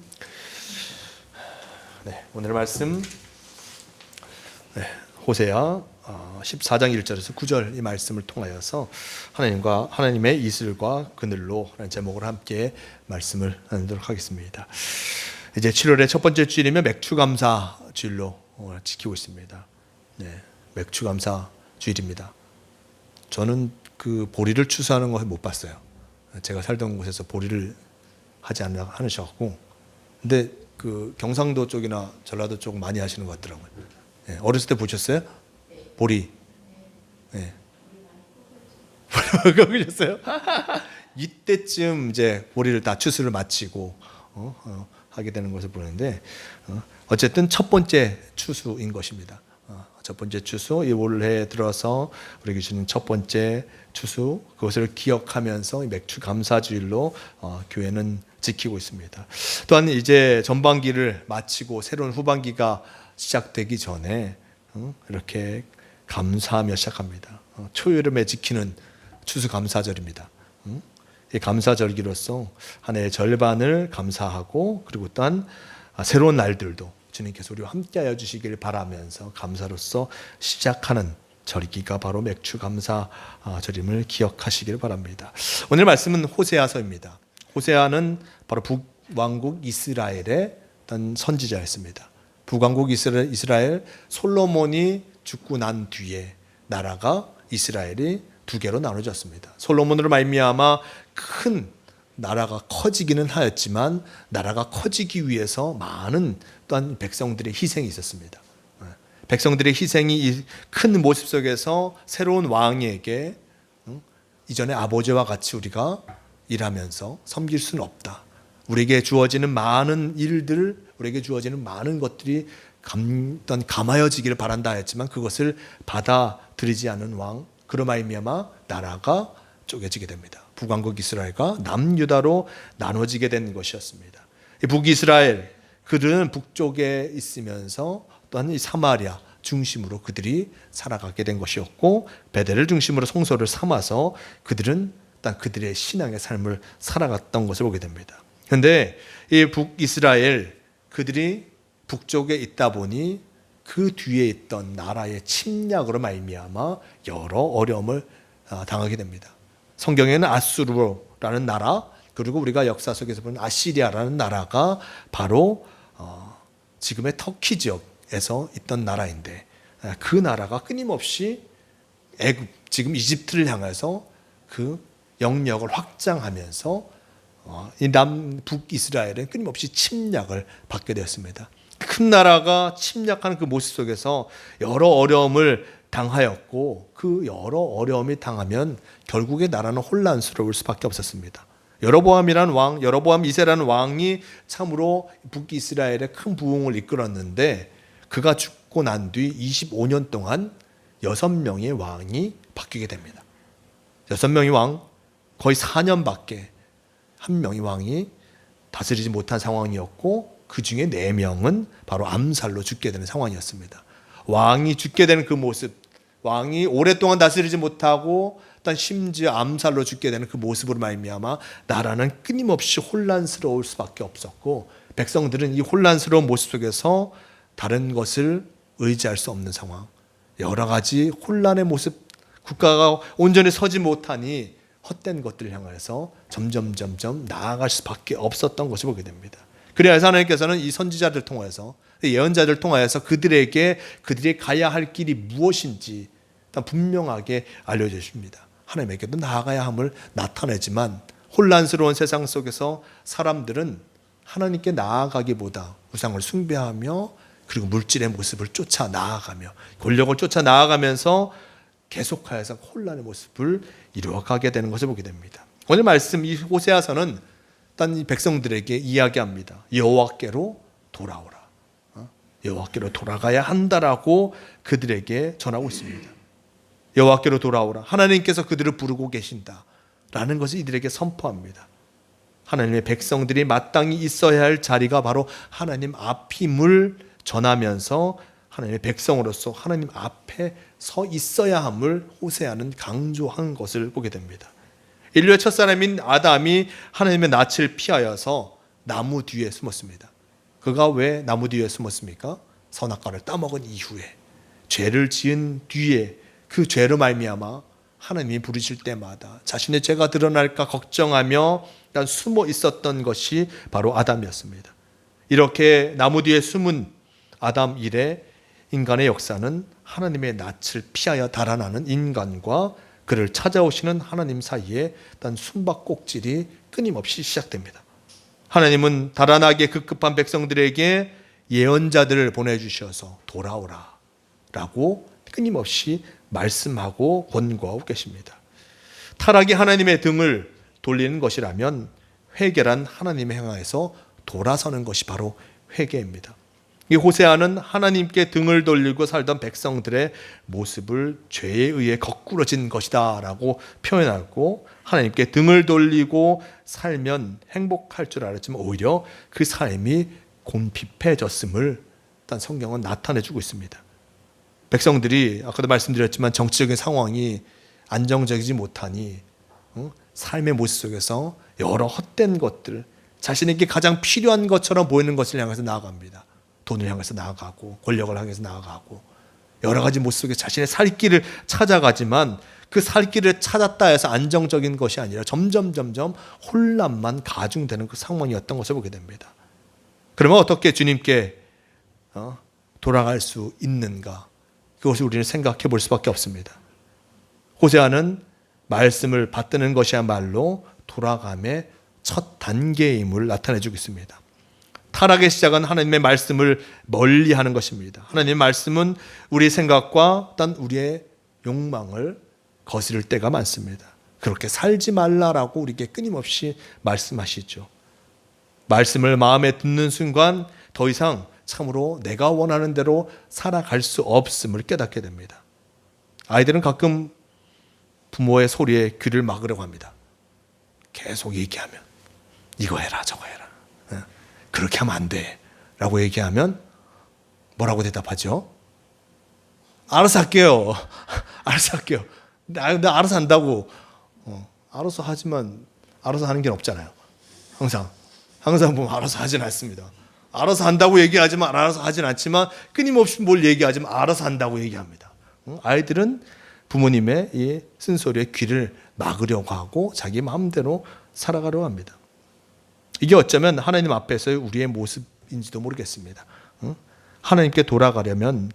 네, 오늘의 말씀 호세아 14장 1절에서 9절 이 말씀을 통하여서 하나님의 이슬과 그늘로 라는 제목으로 함께 말씀을 나누도록 하겠습니다. 이제 7월의 첫 번째 주일이면 맥추감사 주일로 지키고 있습니다. 네, 맥추감사 주일입니다. 저는 그 보리를 추수하는 것을 못 봤어요. 제가 살던 곳에서 보리를 하지 않으셔갖고, 근데 그 경상도 쪽이나 전라도 쪽 많이 하시는 것 같더라고요. 네, 어렸을 때 보셨어요? 보리. 네. 보셨어요? 이때쯤 이제 보리를 다 추수를 마치고 하게 되는 것을 보는데 어쨌든 첫 번째 추수인 것입니다. 첫 번째 추수, 이 올해 들어서 우리 주신 첫 번째 추수, 그것을 기억하면서 맥추 감사주일로 교회는 지키고 있습니다. 또한 이제 전반기를 마치고 새로운 후반기가 시작되기 전에 이렇게 감사하며 시작합니다. 초여름에 지키는 추수감사절입니다. 이 감사절기로서 한 해의 절반을 감사하고 그리고 또한 새로운 날들도 주님께서 우리와 함께하여 주시기를 바라면서 감사로서 시작하는 절기가 바로 맥추감사절임을 기억하시기를 바랍니다. 오늘 말씀은 호세아서입니다. 호세아는 바로 북왕국 이스라엘의 어떤 선지자였습니다. 북왕국 이스라엘 솔로몬이 죽고 난 뒤에 나라가 이스라엘이 두 개로 나눠졌습니다. 솔로몬으로 말미암아 큰 나라가 커지기는 하였지만 나라가 커지기 위해서 많은 또한 백성들의 희생이 있었습니다. 백성들의 희생이 큰 모습 속에서 새로운 왕에게 이전에 아버지와 같이 우리가 일하면서 섬길 수는 없다. 우리에게 주어지는 많은 일들, 우리에게 주어지는 많은 것들이 감하여지기를 바란다 했지만 그것을 받아들이지 않은 왕, 그로 말미암아 나라가 쪼개지게 됩니다. 북왕국 이스라엘과 남유다로 나눠지게 된 것이었습니다. 북이스라엘 그들은 북쪽에 있으면서 또한 이 사마리아 중심으로 그들이 살아가게 된 것이었고 베델을 중심으로 성소를 삼아서 그들은 그들의 신앙의 삶을 살아갔던 것을 보게 됩니다. 그런데 이 북이스라엘 그들이 북쪽에 있다 보니 그 뒤에 있던 나라의 침략으로 말미암아 여러 어려움을 당하게 됩니다. 성경에는 아수르라는 나라 그리고 우리가 역사 속에서 보는 아시리아라는 나라가 바로 지금의 터키 지역에서 있던 나라인데 그 나라가 끊임없이 애굽 지금 이집트를 향해서 그 영역을 확장하면서 이 북이스라엘은 끊임없이 침략을 받게 되었습니다. 큰 나라가 침략하는 그 모습 속에서 여러 어려움을 당하였고 그 여러 어려움이 당하면 결국에 나라는 혼란스러울 수밖에 없었습니다. 여로보암 2세라는 왕이 참으로 북이스라엘의 큰 부흥을 이끌었는데 그가 죽고 난 뒤 25년 동안 6명의 왕이 바뀌게 됩니다. 6명의 왕 거의 4년밖에 한 명의 왕이 다스리지 못한 상황이었고 그 중에 4명은 바로 암살로 죽게 되는 상황이었습니다. 왕이 죽게 되는 그 모습, 왕이 오랫동안 다스리지 못하고 일단 심지어 암살로 죽게 되는 그 모습으로 말미암아 나라는 끊임없이 혼란스러울 수밖에 없었고, 백성들은 이 혼란스러운 모습 속에서 다른 것을 의지할 수 없는 상황, 여러 가지 혼란의 모습, 국가가 온전히 서지 못하니 헛된 것들을 향해서 점점 나아갈 수밖에 없었던 것을 보게 됩니다. 그래서 하나님께서는 이 선지자들 통해서, 예언자들 통하여서 그들에게 그들이 가야 할 길이 무엇인지 분명하게 알려주십니다. 하나님에게도 나아가야 함을 나타내지만 혼란스러운 세상 속에서 사람들은 하나님께 나아가기보다 우상을 숭배하며 그리고 물질의 모습을 쫓아 나아가며 권력을 쫓아 나아가면서 계속하여서 혼란의 모습을 이루어가게 되는 것을 보게 됩니다. 오늘 말씀 이 호세아서는 일단 이 백성들에게 이야기합니다. 여호와께로 돌아오라. 여호와께로 돌아가야 한다라고 그들에게 전하고 있습니다. 여호와께로 돌아오라. 하나님께서 그들을 부르고 계신다라는 것을 이들에게 선포합니다. 하나님의 백성들이 마땅히 있어야 할 자리가 바로 하나님 앞임을 전하면서 하나님의 백성으로서 하나님 앞에 서 있어야 함을 호세아는 강조한 것을 보게 됩니다. 인류의 첫사람인 아담이 하나님의 낯을 피하여서 나무 뒤에 숨었습니다. 그가 왜 나무 뒤에 숨었습니까? 선악과를 따먹은 이후에, 죄를 지은 뒤에 그 죄로 말미암아 하나님이 부르실 때마다 자신의 죄가 드러날까 걱정하며 일단 숨어 있었던 것이 바로 아담이었습니다. 이렇게 나무 뒤에 숨은 아담 이래 인간의 역사는 하나님의 낯을 피하여 달아나는 인간과 그를 찾아오시는 하나님 사이에 일단 숨바꼭질이 끊임없이 시작됩니다. 하나님은 달아나게 급급한 백성들에게 예언자들을 보내주셔서 돌아오라 라고 끊임없이 말씀하고 권고하고 계십니다. 타락이 하나님의 등을 돌리는 것이라면 회개란 하나님의 향해서 돌아서는 것이 바로 회개입니다. 이 호세아는 하나님께 등을 돌리고 살던 백성들의 모습을 죄에 의해 거꾸러진 것이다 라고 표현하고, 하나님께 등을 돌리고 살면 행복할 줄 알았지만 오히려 그 삶이 곤핍해졌음을 일단 성경은 나타내주고 있습니다. 백성들이 아까도 말씀드렸지만 정치적인 상황이 안정적이지 못하니 삶의 모습 속에서 여러 헛된 것들, 자신에게 가장 필요한 것처럼 보이는 것을 향해서 나아갑니다. 돈을 향해서 나아가고 권력을 향해서 나아가고 여러 가지 모습 속에 자신의 살 길을 찾아가지만 그 살 길을 찾았다 해서 안정적인 것이 아니라 점점 혼란만 가중되는 그 상황이었던 것을 보게 됩니다. 그러면 어떻게 주님께 돌아갈 수 있는가? 그것을 우리는 생각해 볼 수밖에 없습니다. 호세아는 말씀을 받드는 것이야말로 돌아감의 첫 단계임을 나타내주고 있습니다. 타락의 시작은 하나님의 말씀을 멀리하는 것입니다. 하나님의 말씀은 우리의 생각과 단 우리의 욕망을 거스를 때가 많습니다. 그렇게 살지 말라라고 우리에게 끊임없이 말씀하시죠. 말씀을 마음에 듣는 순간 더 이상 참으로 내가 원하는 대로 살아갈 수 없음을 깨닫게 됩니다. 아이들은 가끔 부모의 소리에 귀를 막으려고 합니다. 계속 얘기하면 이거 해라 저거 해라, 그렇게 하면 안 돼 라고 얘기하면 뭐라고 대답하죠? 알아서 할게요. 알아서 할게요. 나 알아서 한다고. 알아서 하지만 알아서 하는 게 없잖아요. 항상 보면 알아서 하진 않습니다. 알아서 한다고 얘기하지만 알아서 하진 않지만 끊임없이 뭘 얘기하지만 알아서 한다고 얘기합니다. 아이들은 부모님의 이 쓴소리에 귀를 막으려고 하고 자기 마음대로 살아가려고 합니다. 이게 어쩌면 하나님 앞에서의 우리의 모습인지도 모르겠습니다. 하나님께 돌아가려면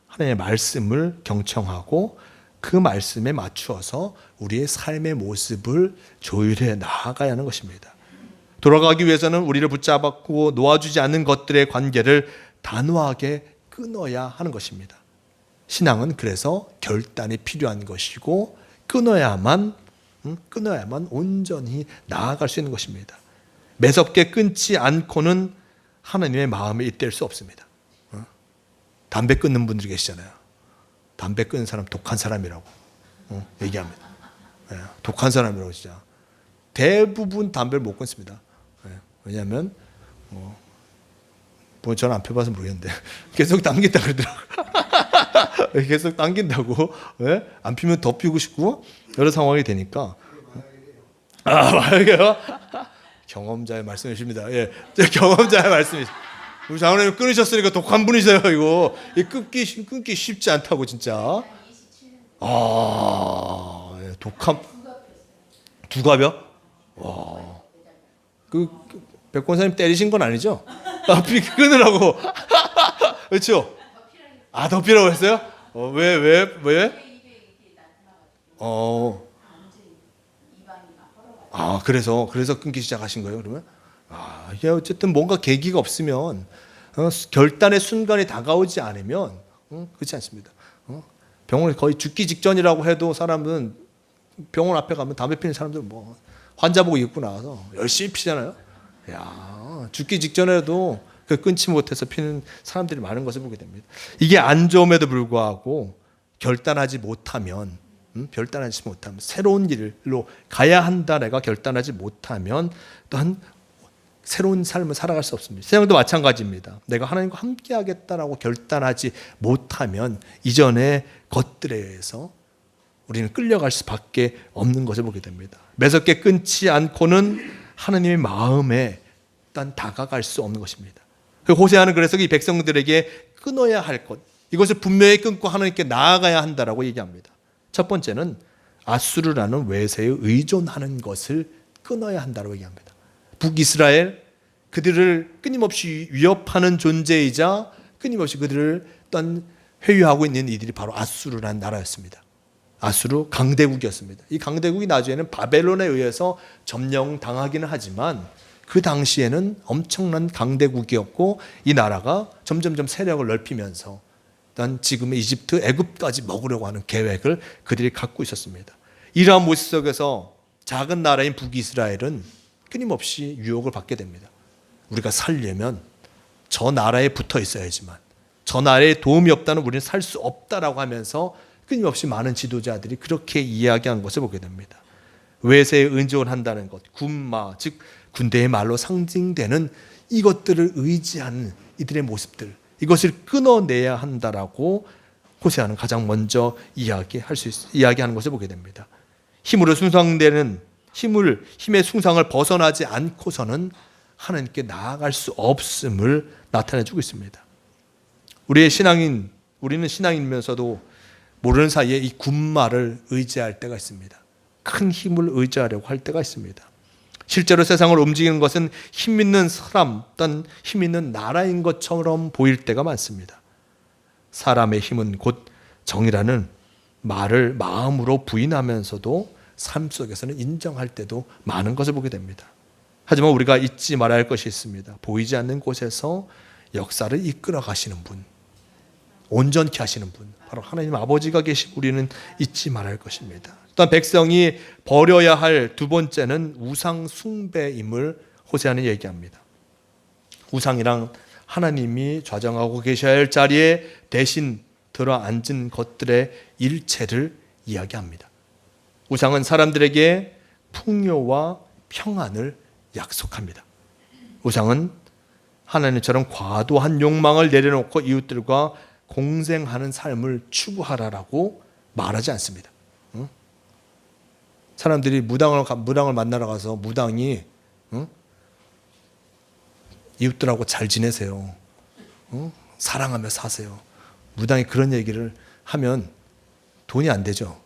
하나님의 말씀을 경청하고 그 말씀에 맞추어서 우리의 삶의 모습을 조율해 나아가야 하는 것입니다. 돌아가기 위해서는 우리를 붙잡고 놓아주지 않는 것들의 관계를 단호하게 끊어야 하는 것입니다. 신앙은 그래서 결단이 필요한 것이고 끊어야만 온전히 나아갈 수 있는 것입니다. 매섭게 끊지 않고는 하나님의 마음에 잇댈 수 없습니다. 담배 끊는 분들이 계시잖아요. 담배 끊는 사람 독한 사람이라고 얘기합니다. 독한 사람이라고 진짜. 대부분 담배를 못 끊습니다. 왜냐하면 뭐 저는 안 펴봐서 모르겠는데 계속 당긴다 그러더라고요. 계속 당긴다고. 예? 안 피면 더 피고 싶고 여러 상황이 되니까. 말이에요. 경험자의 말씀이십니다. 예, 경험자의 말씀이십니다. 우리 장로님 끊으셨으니까 독한 분이세요. 이거 끊기 쉽지 않다고 진짜. 예, 독한 두갑이요? 와, 백 권사님 때리신 건 아니죠? 피 끊으라고. 그렇죠? 더 피라고 했어요? 왜? 그래서 끊기 시작하신 거예요, 그러면? 이게 어쨌든 뭔가 계기가 없으면, 결단의 순간이 다가오지 않으면, 그렇지 않습니다. 병원에 거의 죽기 직전이라고 해도 사람은 병원 앞에 가면 담배 피는 사람들 뭐, 환자복 입고 나와서 열심히 피잖아요. 죽기 직전에도 끊지 못해서 피는 사람들이 많은 것을 보게 됩니다. 이게 안 좋음에도 불구하고 결단하지 못하면 새로운 길로 가야 한다 내가 결단하지 못하면 또한 새로운 삶을 살아갈 수 없습니다. 세상도 마찬가지입니다. 내가 하나님과 함께 하겠다라고 결단하지 못하면 이전의 것들에 의해서 우리는 끌려갈 수밖에 없는 것을 보게 됩니다. 매섭게 끊지 않고는 하나님의 마음에 일단 다가갈 수 없는 것입니다. 호세아는 그래서 이 백성들에게 끊어야 할 것, 이것을 분명히 끊고 하나님께 나아가야 한다라고 얘기합니다. 첫 번째는 아수르라는 외세에 의존하는 것을 끊어야 한다고 얘기합니다. 북이스라엘, 그들을 끊임없이 위협하는 존재이자 끊임없이 그들을 또한 회유하고 있는 이들이 바로 아수르라는 나라였습니다. 아수르 강대국이었습니다. 이 강대국이 나중에는 바벨론에 의해서 점령당하기는 하지만 그 당시에는 엄청난 강대국이었고 이 나라가 점점점 세력을 넓히면서 일단 지금의 이집트, 애굽까지 먹으려고 하는 계획을 그들이 갖고 있었습니다. 이러한 모습 속에서 작은 나라인 북이스라엘은 끊임없이 유혹을 받게 됩니다. 우리가 살려면 저 나라에 붙어 있어야지만 저 나라에 도움이 없다는 우리는 살 수 없다라고 하면서 끊임없이 많은 지도자들이 그렇게 이야기한 것을 보게 됩니다. 외세에 의존한다는 것, 군마, 즉 군대의 말로 상징되는 이것들을 의지하는 이들의 모습들, 이것을 끊어내야 한다라고 호세아는 가장 먼저 이야기하는 것을 보게 됩니다. 힘으로 숭상되는 힘의 숭상을 벗어나지 않고서는 하나님께 나아갈 수 없음을 나타내주고 있습니다. 우리는 신앙인이면서도 모르는 사이에 이 군마를 의지할 때가 있습니다. 큰 힘을 의지하려고 할 때가 있습니다. 실제로 세상을 움직이는 것은 힘 있는 사람, 또는 힘 있는 나라인 것처럼 보일 때가 많습니다. 사람의 힘은 곧 정이라는 말을 마음으로 부인하면서도 삶 속에서는 인정할 때도 많은 것을 보게 됩니다. 하지만 우리가 잊지 말아야 할 것이 있습니다. 보이지 않는 곳에서 역사를 이끌어 가시는 분, 온전케 하시는 분, 바로 하나님 아버지가 계신 우리는 잊지 말아야 할 것입니다. 또한 백성이 버려야 할 두 번째는 우상 숭배임을 호세아는 얘기합니다. 우상이랑 하나님이 좌정하고 계셔야 할 자리에 대신 들어앉은 것들의 일체를 이야기합니다. 우상은 사람들에게 풍요와 평안을 약속합니다. 우상은 하나님처럼 과도한 욕망을 내려놓고 이웃들과 공생하는 삶을 추구하라라고 말하지 않습니다. 사람들이 무당을 만나러 가서 무당이 이웃들하고 잘 지내세요. 사랑하며 사세요. 무당이 그런 얘기를 하면 돈이 안 되죠.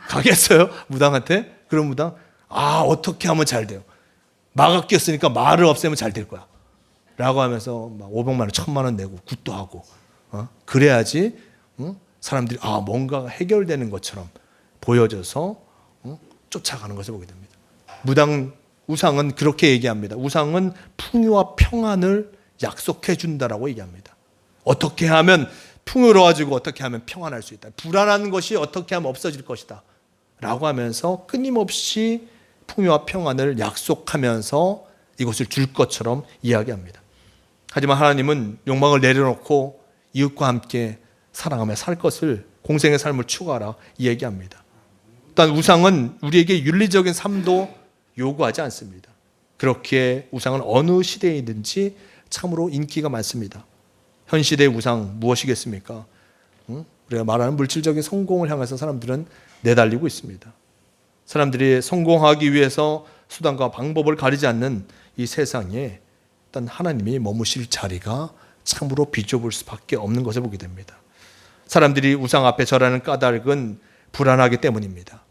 가겠어요? 무당한테? 그런 무당? 어떻게 하면 잘 돼요? 마가 끼었으니까 말을 없애면 잘 될 거야. 라고 하면서 막 500만 원, 1000만 원 내고 굿도 하고 그래야지 사람들이 뭔가 해결되는 것처럼 보여져서 쫓아가는 것을 보게 됩니다. 우상은 그렇게 얘기합니다. 우상은 풍요와 평안을 약속해 준다라고 얘기합니다. 어떻게 하면 풍요로워지고 어떻게 하면 평안할 수 있다. 불안한 것이 어떻게 하면 없어질 것이다. 라고 하면서 끊임없이 풍요와 평안을 약속하면서 이것을 줄 것처럼 이야기합니다. 하지만 하나님은 욕망을 내려놓고 이웃과 함께 사랑하며 살 것을, 공생의 삶을 추구하라 이야기합니다. 일단 우상은 우리에게 윤리적인 삶도 요구하지 않습니다. 그렇게 우상은 어느 시대이든지 참으로 인기가 많습니다. 현 시대의 우상 무엇이겠습니까? 우리가 말하는 물질적인 성공을 향해서 사람들은 내달리고 있습니다. 사람들이 성공하기 위해서 수단과 방법을 가리지 않는 이 세상에 일단 하나님이 머무실 자리가 참으로 비좁을 수밖에 없는 것을 보게 됩니다. 사람들이 우상 앞에 절하는 까닭은 불안하기 때문입니다.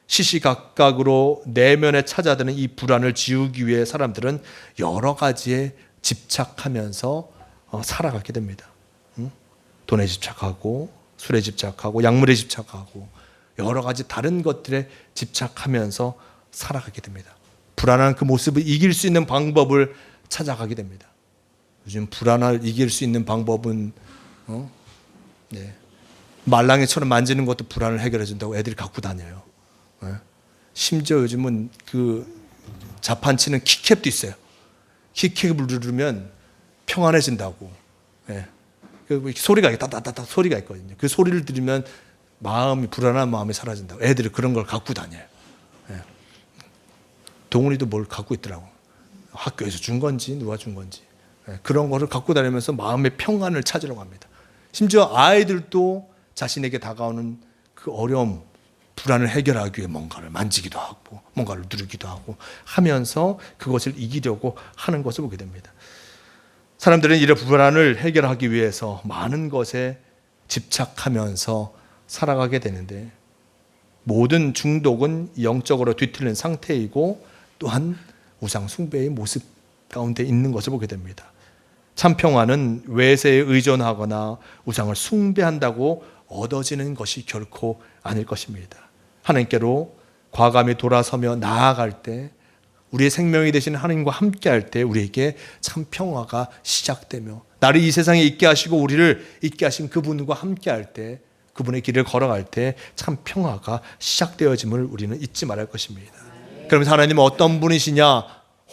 시시각각으로 내면에 찾아드는 이 불안을 지우기 위해 사람들은 여러 가지에 집착하면서 살아가게 됩니다. 돈에 집착하고 술에 집착하고 약물에 집착하고 여러 가지 다른 것들에 집착하면서 살아가게 됩니다. 불안한 그 모습을 이길 수 있는 방법을 찾아가게 됩니다. 요즘 불안을 이길 수 있는 방법은 말랑이처럼 만지는 것도 불안을 해결해 준다고 애들이 갖고 다녀요. 심지어 요즘은 그 자판치는 키캡도 있어요. 키캡을 누르면 평안해진다고. 소리가 따따따따 소리가 있거든요. 그 소리를 들으면 불안한 마음이 사라진다고. 애들이 그런 걸 갖고 다녀요. 동훈이도 뭘 갖고 있더라고. 학교에서 준 건지 누가 준 건지. 그런 거를 갖고 다니면서 마음의 평안을 찾으려고 합니다. 심지어 아이들도 자신에게 다가오는 그 어려움, 불안을 해결하기 위해 뭔가를 만지기도 하고 뭔가를 누르기도 하고 하면서 그것을 이기려고 하는 것을 보게 됩니다. 사람들은 이런 불안을 해결하기 위해서 많은 것에 집착하면서 살아가게 되는데, 모든 중독은 영적으로 뒤틀린 상태이고 또한 우상 숭배의 모습 가운데 있는 것을 보게 됩니다. 참 평화는 외세에 의존하거나 우상을 숭배한다고 얻어지는 것이 결코 아닐 것입니다. 하나님께로 과감히 돌아서며 나아갈 때, 우리의 생명이 되시는 하나님과 함께할 때 우리에게 참 평화가 시작되며, 나를 이 세상에 있게 하시고 우리를 있게 하신 그분과 함께할 때, 그분의 길을 걸어갈 때 참 평화가 시작되어짐을 우리는 잊지 말할 것입니다. 그러면서 하나님은 어떤 분이시냐?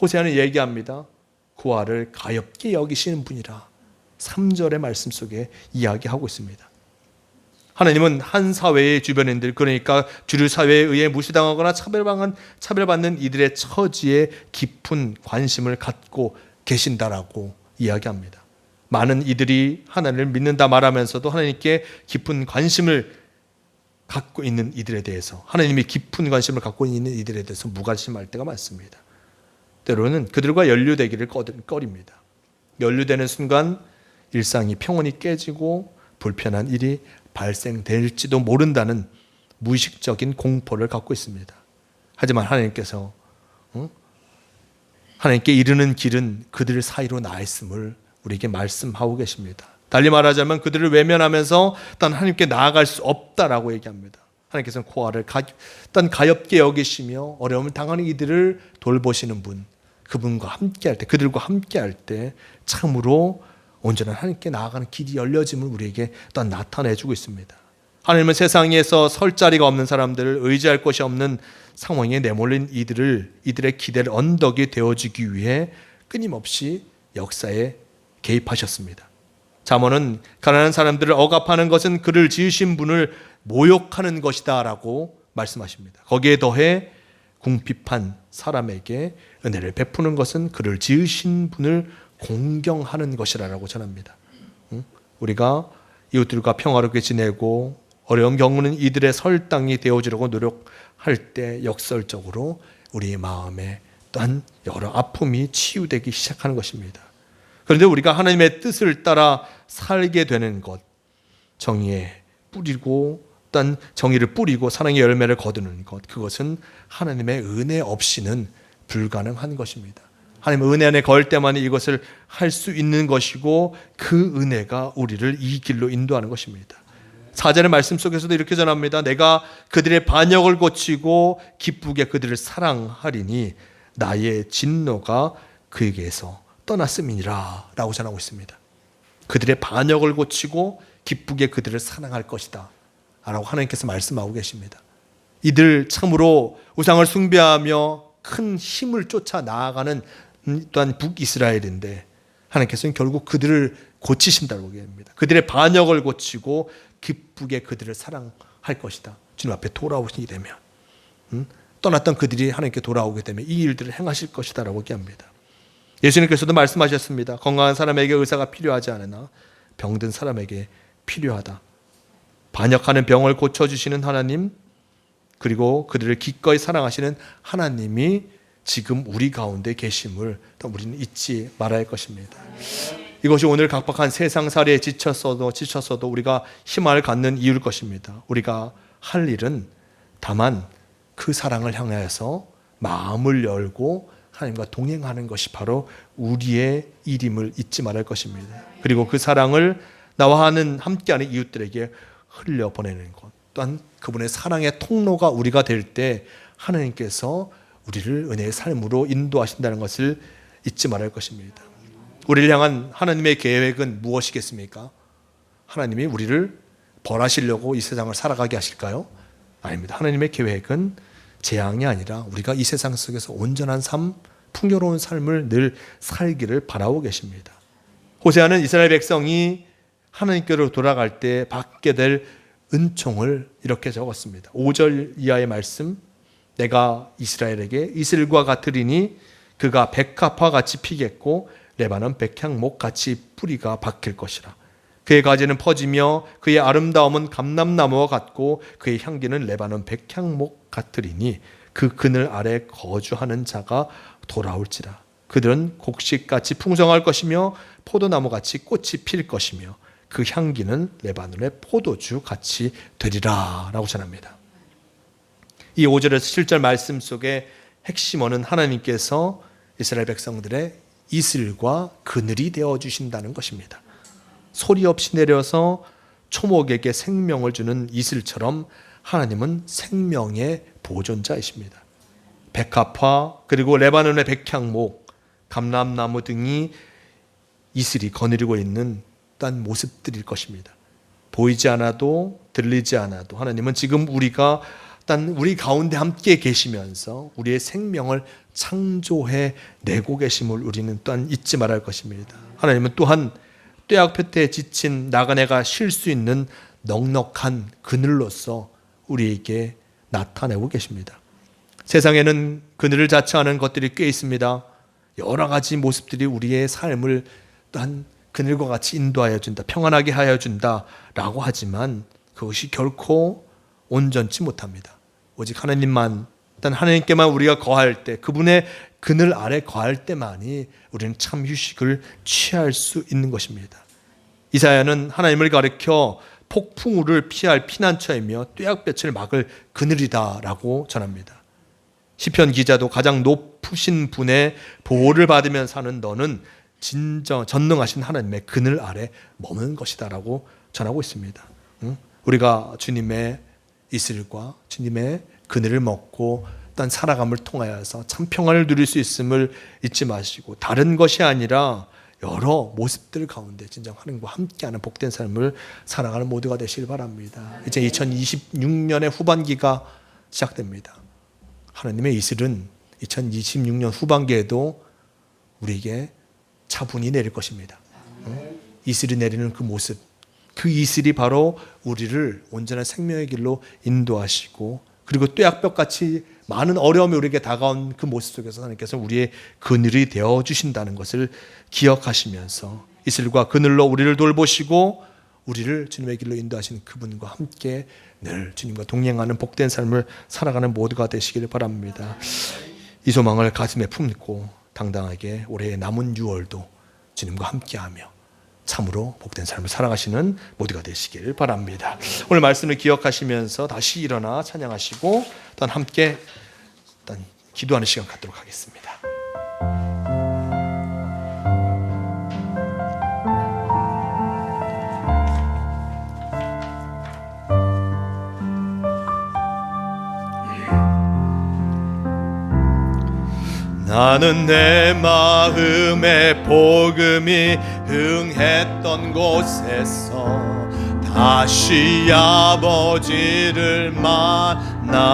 호세아는 얘기합니다. 구하를 가엾게 여기시는 분이라 3절의 말씀 속에 이야기하고 있습니다. 하나님은 한 사회의 주변인들, 그러니까 주류 사회에 의해 무시당하거나 차별받는 이들의 처지에 깊은 관심을 갖고 계신다라고 이야기합니다. 많은 이들이 하나님을 믿는다 말하면서도 하나님께 깊은 관심을 갖고 있는 이들에 대해서, 하나님이 깊은 관심을 갖고 있는 이들에 대해서 무관심할 때가 많습니다. 때로는 그들과 연루되기를 꺼립니다. 연루되는 순간 일상이 평온이 깨지고 불편한 일이 발생될지도 모른다는 무의식적인 공포를 갖고 있습니다. 하지만 하나님께서 하나님께 이르는 길은 그들 사이로 나 있음을 우리에게 말씀하고 계십니다. 달리 말하자면 그들을 외면하면서 단 하나님께 나아갈 수 없다라고 얘기합니다. 하나님께서는 코아를 단 가엾게 여기시며 어려움을 당하는 이들을 돌보시는 분, 그분과 함께할 때, 그들과 함께할 때 참으로 온전한 하나님께 나아가는 길이 열려짐을 우리에게 또 나타내주고 있습니다. 하나님은 세상에서 설 자리가 없는 사람들을, 의지할 것이 없는 상황에 내몰린 이들의 기댈 언덕이 되어주기 위해 끊임없이 역사에 개입하셨습니다. 잠언은 가난한 사람들을 억압하는 것은 그를 지으신 분을 모욕하는 것이다 라고 말씀하십니다. 거기에 더해 궁핍한 사람에게 은혜를 베푸는 것은 그를 지으신 분을 공경하는 것이라고 전합니다. 우리가 이웃들과 평화롭게 지내고 어려움 겪는 이들의 설당이 되어주려고 노력할 때 역설적으로 우리의 마음에 또한 여러 아픔이 치유되기 시작하는 것입니다. 그런데 우리가 하나님의 뜻을 따라 살게 되는 것, 정의에 뿌리고 또한 정의를 뿌리고 사랑의 열매를 거두는 것, 그것은 하나님의 은혜 없이는 불가능한 것입니다. 하나님의 은혜 안에 걸 때만 이것을 할 수 있는 것이고, 그 은혜가 우리를 이 길로 인도하는 것입니다. 4절의 말씀 속에서도 이렇게 전합니다. 내가 그들의 반역을 고치고 기쁘게 그들을 사랑하리니 나의 진노가 그에게서 떠났음이니라 라고 전하고 있습니다. 그들의 반역을 고치고 기쁘게 그들을 사랑할 것이다 라고 하나님께서 말씀하고 계십니다. 이들 참으로 우상을 숭배하며 큰 힘을 쫓아 나아가는 또한 북이스라엘인데, 하나님께서는 결국 그들을 고치신다고 얘기합니다. 그들의 반역을 고치고 기쁘게 그들을 사랑할 것이다. 주님 앞에 돌아오시게 되면, 떠났던 그들이 하나님께 돌아오게 되면 이 일들을 행하실 것이다 라고 얘기합니다. 예수님께서도 말씀하셨습니다. 건강한 사람에게 의사가 필요하지 않으나 병든 사람에게 필요하다. 반역하는 병을 고쳐주시는 하나님, 그리고 그들을 기꺼이 사랑하시는 하나님이 지금 우리 가운데 계심을 우리는 잊지 말아야 할 것입니다. 이것이 오늘 각박한 세상살이에 지쳤어도 우리가 희망을 갖는 이유일 것입니다. 우리가 할 일은 다만 그 사랑을 향하여서 마음을 열고 하나님과 동행하는 것이 바로 우리의 일임을 잊지 말아야 할 것입니다. 그리고 그 사랑을 나와 함께하는 이웃들에게 흘려보내는 것, 또한 그분의 사랑의 통로가 우리가 될 때 하나님께서 우리를 은혜의 삶으로 인도하신다는 것을 잊지 말아야 할 것입니다. 우리를 향한 하나님의 계획은 무엇이겠습니까? 하나님이 우리를 벌하시려고 이 세상을 살아가게 하실까요? 아닙니다. 하나님의 계획은 재앙이 아니라 우리가 이 세상 속에서 온전한 삶, 풍요로운 삶을 늘 살기를 바라고 계십니다. 호세아는 이스라엘 백성이 하나님께로 돌아갈 때 받게 될 은총을 이렇게 적었습니다. 5절 이하의 말씀, 내가 이스라엘에게 이슬과 같으리니 그가 백합화 같이 피겠고 레바논 백향목 같이 뿌리가 박힐 것이라. 그의 가지는 퍼지며 그의 아름다움은 감람나무와 같고 그의 향기는 레바논 백향목 같으리니 그 그늘 아래 거주하는 자가 돌아올지라. 그들은 곡식같이 풍성할 것이며 포도나무같이 꽃이 필 것이며 그 향기는 레바논의 포도주 같이 되리라 라고 전합니다. 이 5절에서 7절 말씀 속에 핵심어는 하나님께서 이스라엘 백성들의 이슬과 그늘이 되어주신다는 것입니다. 소리 없이 내려서 초목에게 생명을 주는 이슬처럼 하나님은 생명의 보존자이십니다. 백합화 그리고 레바논의 백향목, 감람나무 등이 이슬이 거느리고 있는 어떤 모습들일 것입니다. 보이지 않아도 들리지 않아도 하나님은 지금 우리가 우리 가운데 함께 계시면서 우리의 생명을 창조해 내고 계심을 우리는 또한 잊지 말아야 할 것입니다. 하나님은 또한 떼약볕에 지친 나그네가 쉴 수 있는 넉넉한 그늘로서 우리에게 나타내고 계십니다. 세상에는 그늘을 자처하는 것들이 꽤 있습니다. 여러 가지 모습들이 우리의 삶을 또한 그늘과 같이 인도하여 준다, 평안하게 하여 준다라고 하지만 그것이 결코 온전치 못합니다. 오직 하나님만, 일단 하나님께만 우리가 거할 때, 그분의 그늘 아래 거할 때만이 우리는 참 휴식을 취할 수 있는 것입니다. 이사야는 하나님을 가리켜 폭풍우를 피할 피난처이며 떼약볕을 막을 그늘이다라고 전합니다. 시편 기자도 가장 높으신 분의 보호를 받으며 사는 너는 전능하신 하나님의 그늘 아래 머무는 것이다라고 전하고 있습니다. 우리가 주님의 이슬과 주님의 그늘을 먹고 또 살아감을 통하여서 참 평안을 누릴 수 있음을 잊지 마시고 다른 것이 아니라 여러 모습들 가운데 진정 하나님과 함께하는 복된 삶을 살아가는 모두가 되시길 바랍니다. 이제 2026년의 후반기가 시작됩니다. 하나님의 이슬은 2026년 후반기에도 우리에게 차분히 내릴 것입니다. 이슬이 내리는 그 모습, 그 이슬이 바로 우리를 온전한 생명의 길로 인도하시고 그리고 떼약볕같이 많은 어려움이 우리에게 다가온 그 모습 속에서 하나님께서 우리의 그늘이 되어주신다는 것을 기억하시면서 이슬과 그늘로 우리를 돌보시고 우리를 주님의 길로 인도하시는 그분과 함께 늘 주님과 동행하는 복된 삶을 살아가는 모두가 되시길 바랍니다. 이 소망을 가슴에 품고 당당하게 올해의 남은 6월도 주님과 함께하며 참으로 복된 삶을 살아가시는 모두가 되시길 바랍니다. 오늘 말씀을 기억하시면서 다시 일어나 찬양하시고 또 함께 기도하는 시간 갖도록 하겠습니다. 나는 내 마음의 복음이 흥했던 곳에서 다시 아버지를 만나고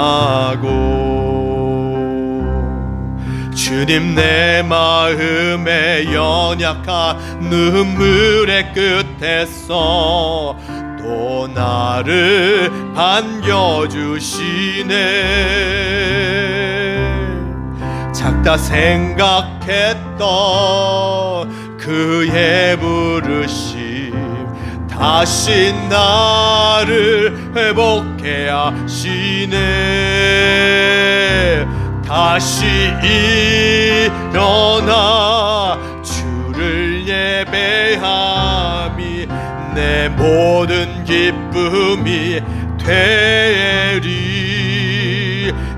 주님 내 마음의 연약한 눈물의 끝에서 또 나를 반겨주시네. 작다 생각했던 그의 부르심 다시 나를 회복해 하시네. 다시 일어나 주를 예배함이 내 모든 기쁨이 되리.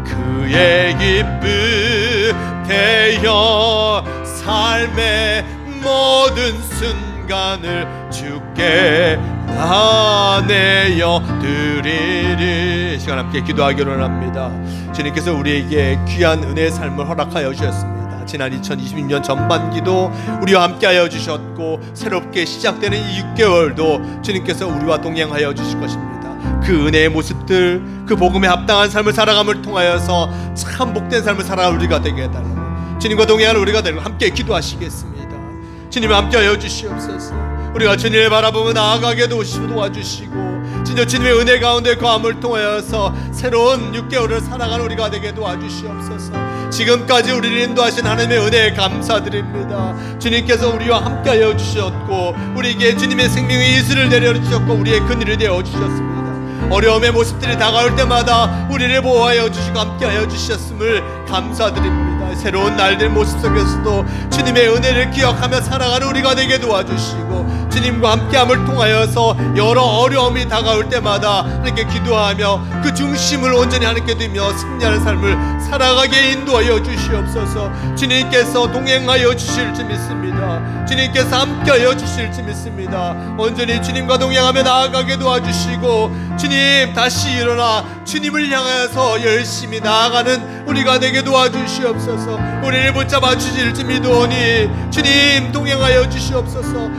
그의 기쁨 되어 삶의 모든 순간을 주께 나내어 드리리. 시간 함께 기도하기로 합니다. 주님께서 우리에게 귀한 은혜의 삶을 허락하여 주셨습니다. 지난 2026년 전반기도 우리와 함께하여 주셨고 새롭게 시작되는 이 6개월도 주님께서 우리와 동행하여 주실 것입니다. 그 은혜의 모습들, 그 복음에 합당한 삶을 살아감을 통하여서 참 복된 삶을 살아갈 우리가 되게 해달라고, 주님과 동행하는 우리가 되고 함께 기도하시겠습니다. 주님 함께하여 주시옵소서. 우리가 주님을 바라보며 나아가게 도와주시고 진짜 주님의 은혜 가운데 거함을 통하여서 새로운 6개월을 살아가는 우리가 되게 도와주시옵소서. 지금까지 우리를 인도하신 하나님의 은혜에 감사드립니다. 주님께서 우리와 함께하여 주셨고 우리에게 주님의 생명의 이슬을 내려주셨고 우리의 그늘이 되어주셨습니다. 어려움의 모습들이 다가올 때마다 우리를 보호하여 주시고 함께하여 주셨음을 감사드립니다. 새로운 날들 모습 속에서도 주님의 은혜를 기억하며 살아가는 우리가 되게 도와주시고 주님과 함께함을 통하여서 여러 어려움이 다가올 때마다 하나님께 기도하며 그 중심을 온전히 하나님께 두며 승리하는 삶을 살아가게 인도하여 주시옵소서. 주님께서 동행하여 주실 줄 믿습니다. 주님께서 함께하여 주실 줄 믿습니다. 온전히 주님과 동행하며 나아가게 도와주시고 주님 다시 일어나 주님을 향하여서 열심히 나아가는 우리가 되게 도와주시옵소서. 우리를 붙잡아 주실 줄 믿으오니 주님 동행하여 주시옵소서.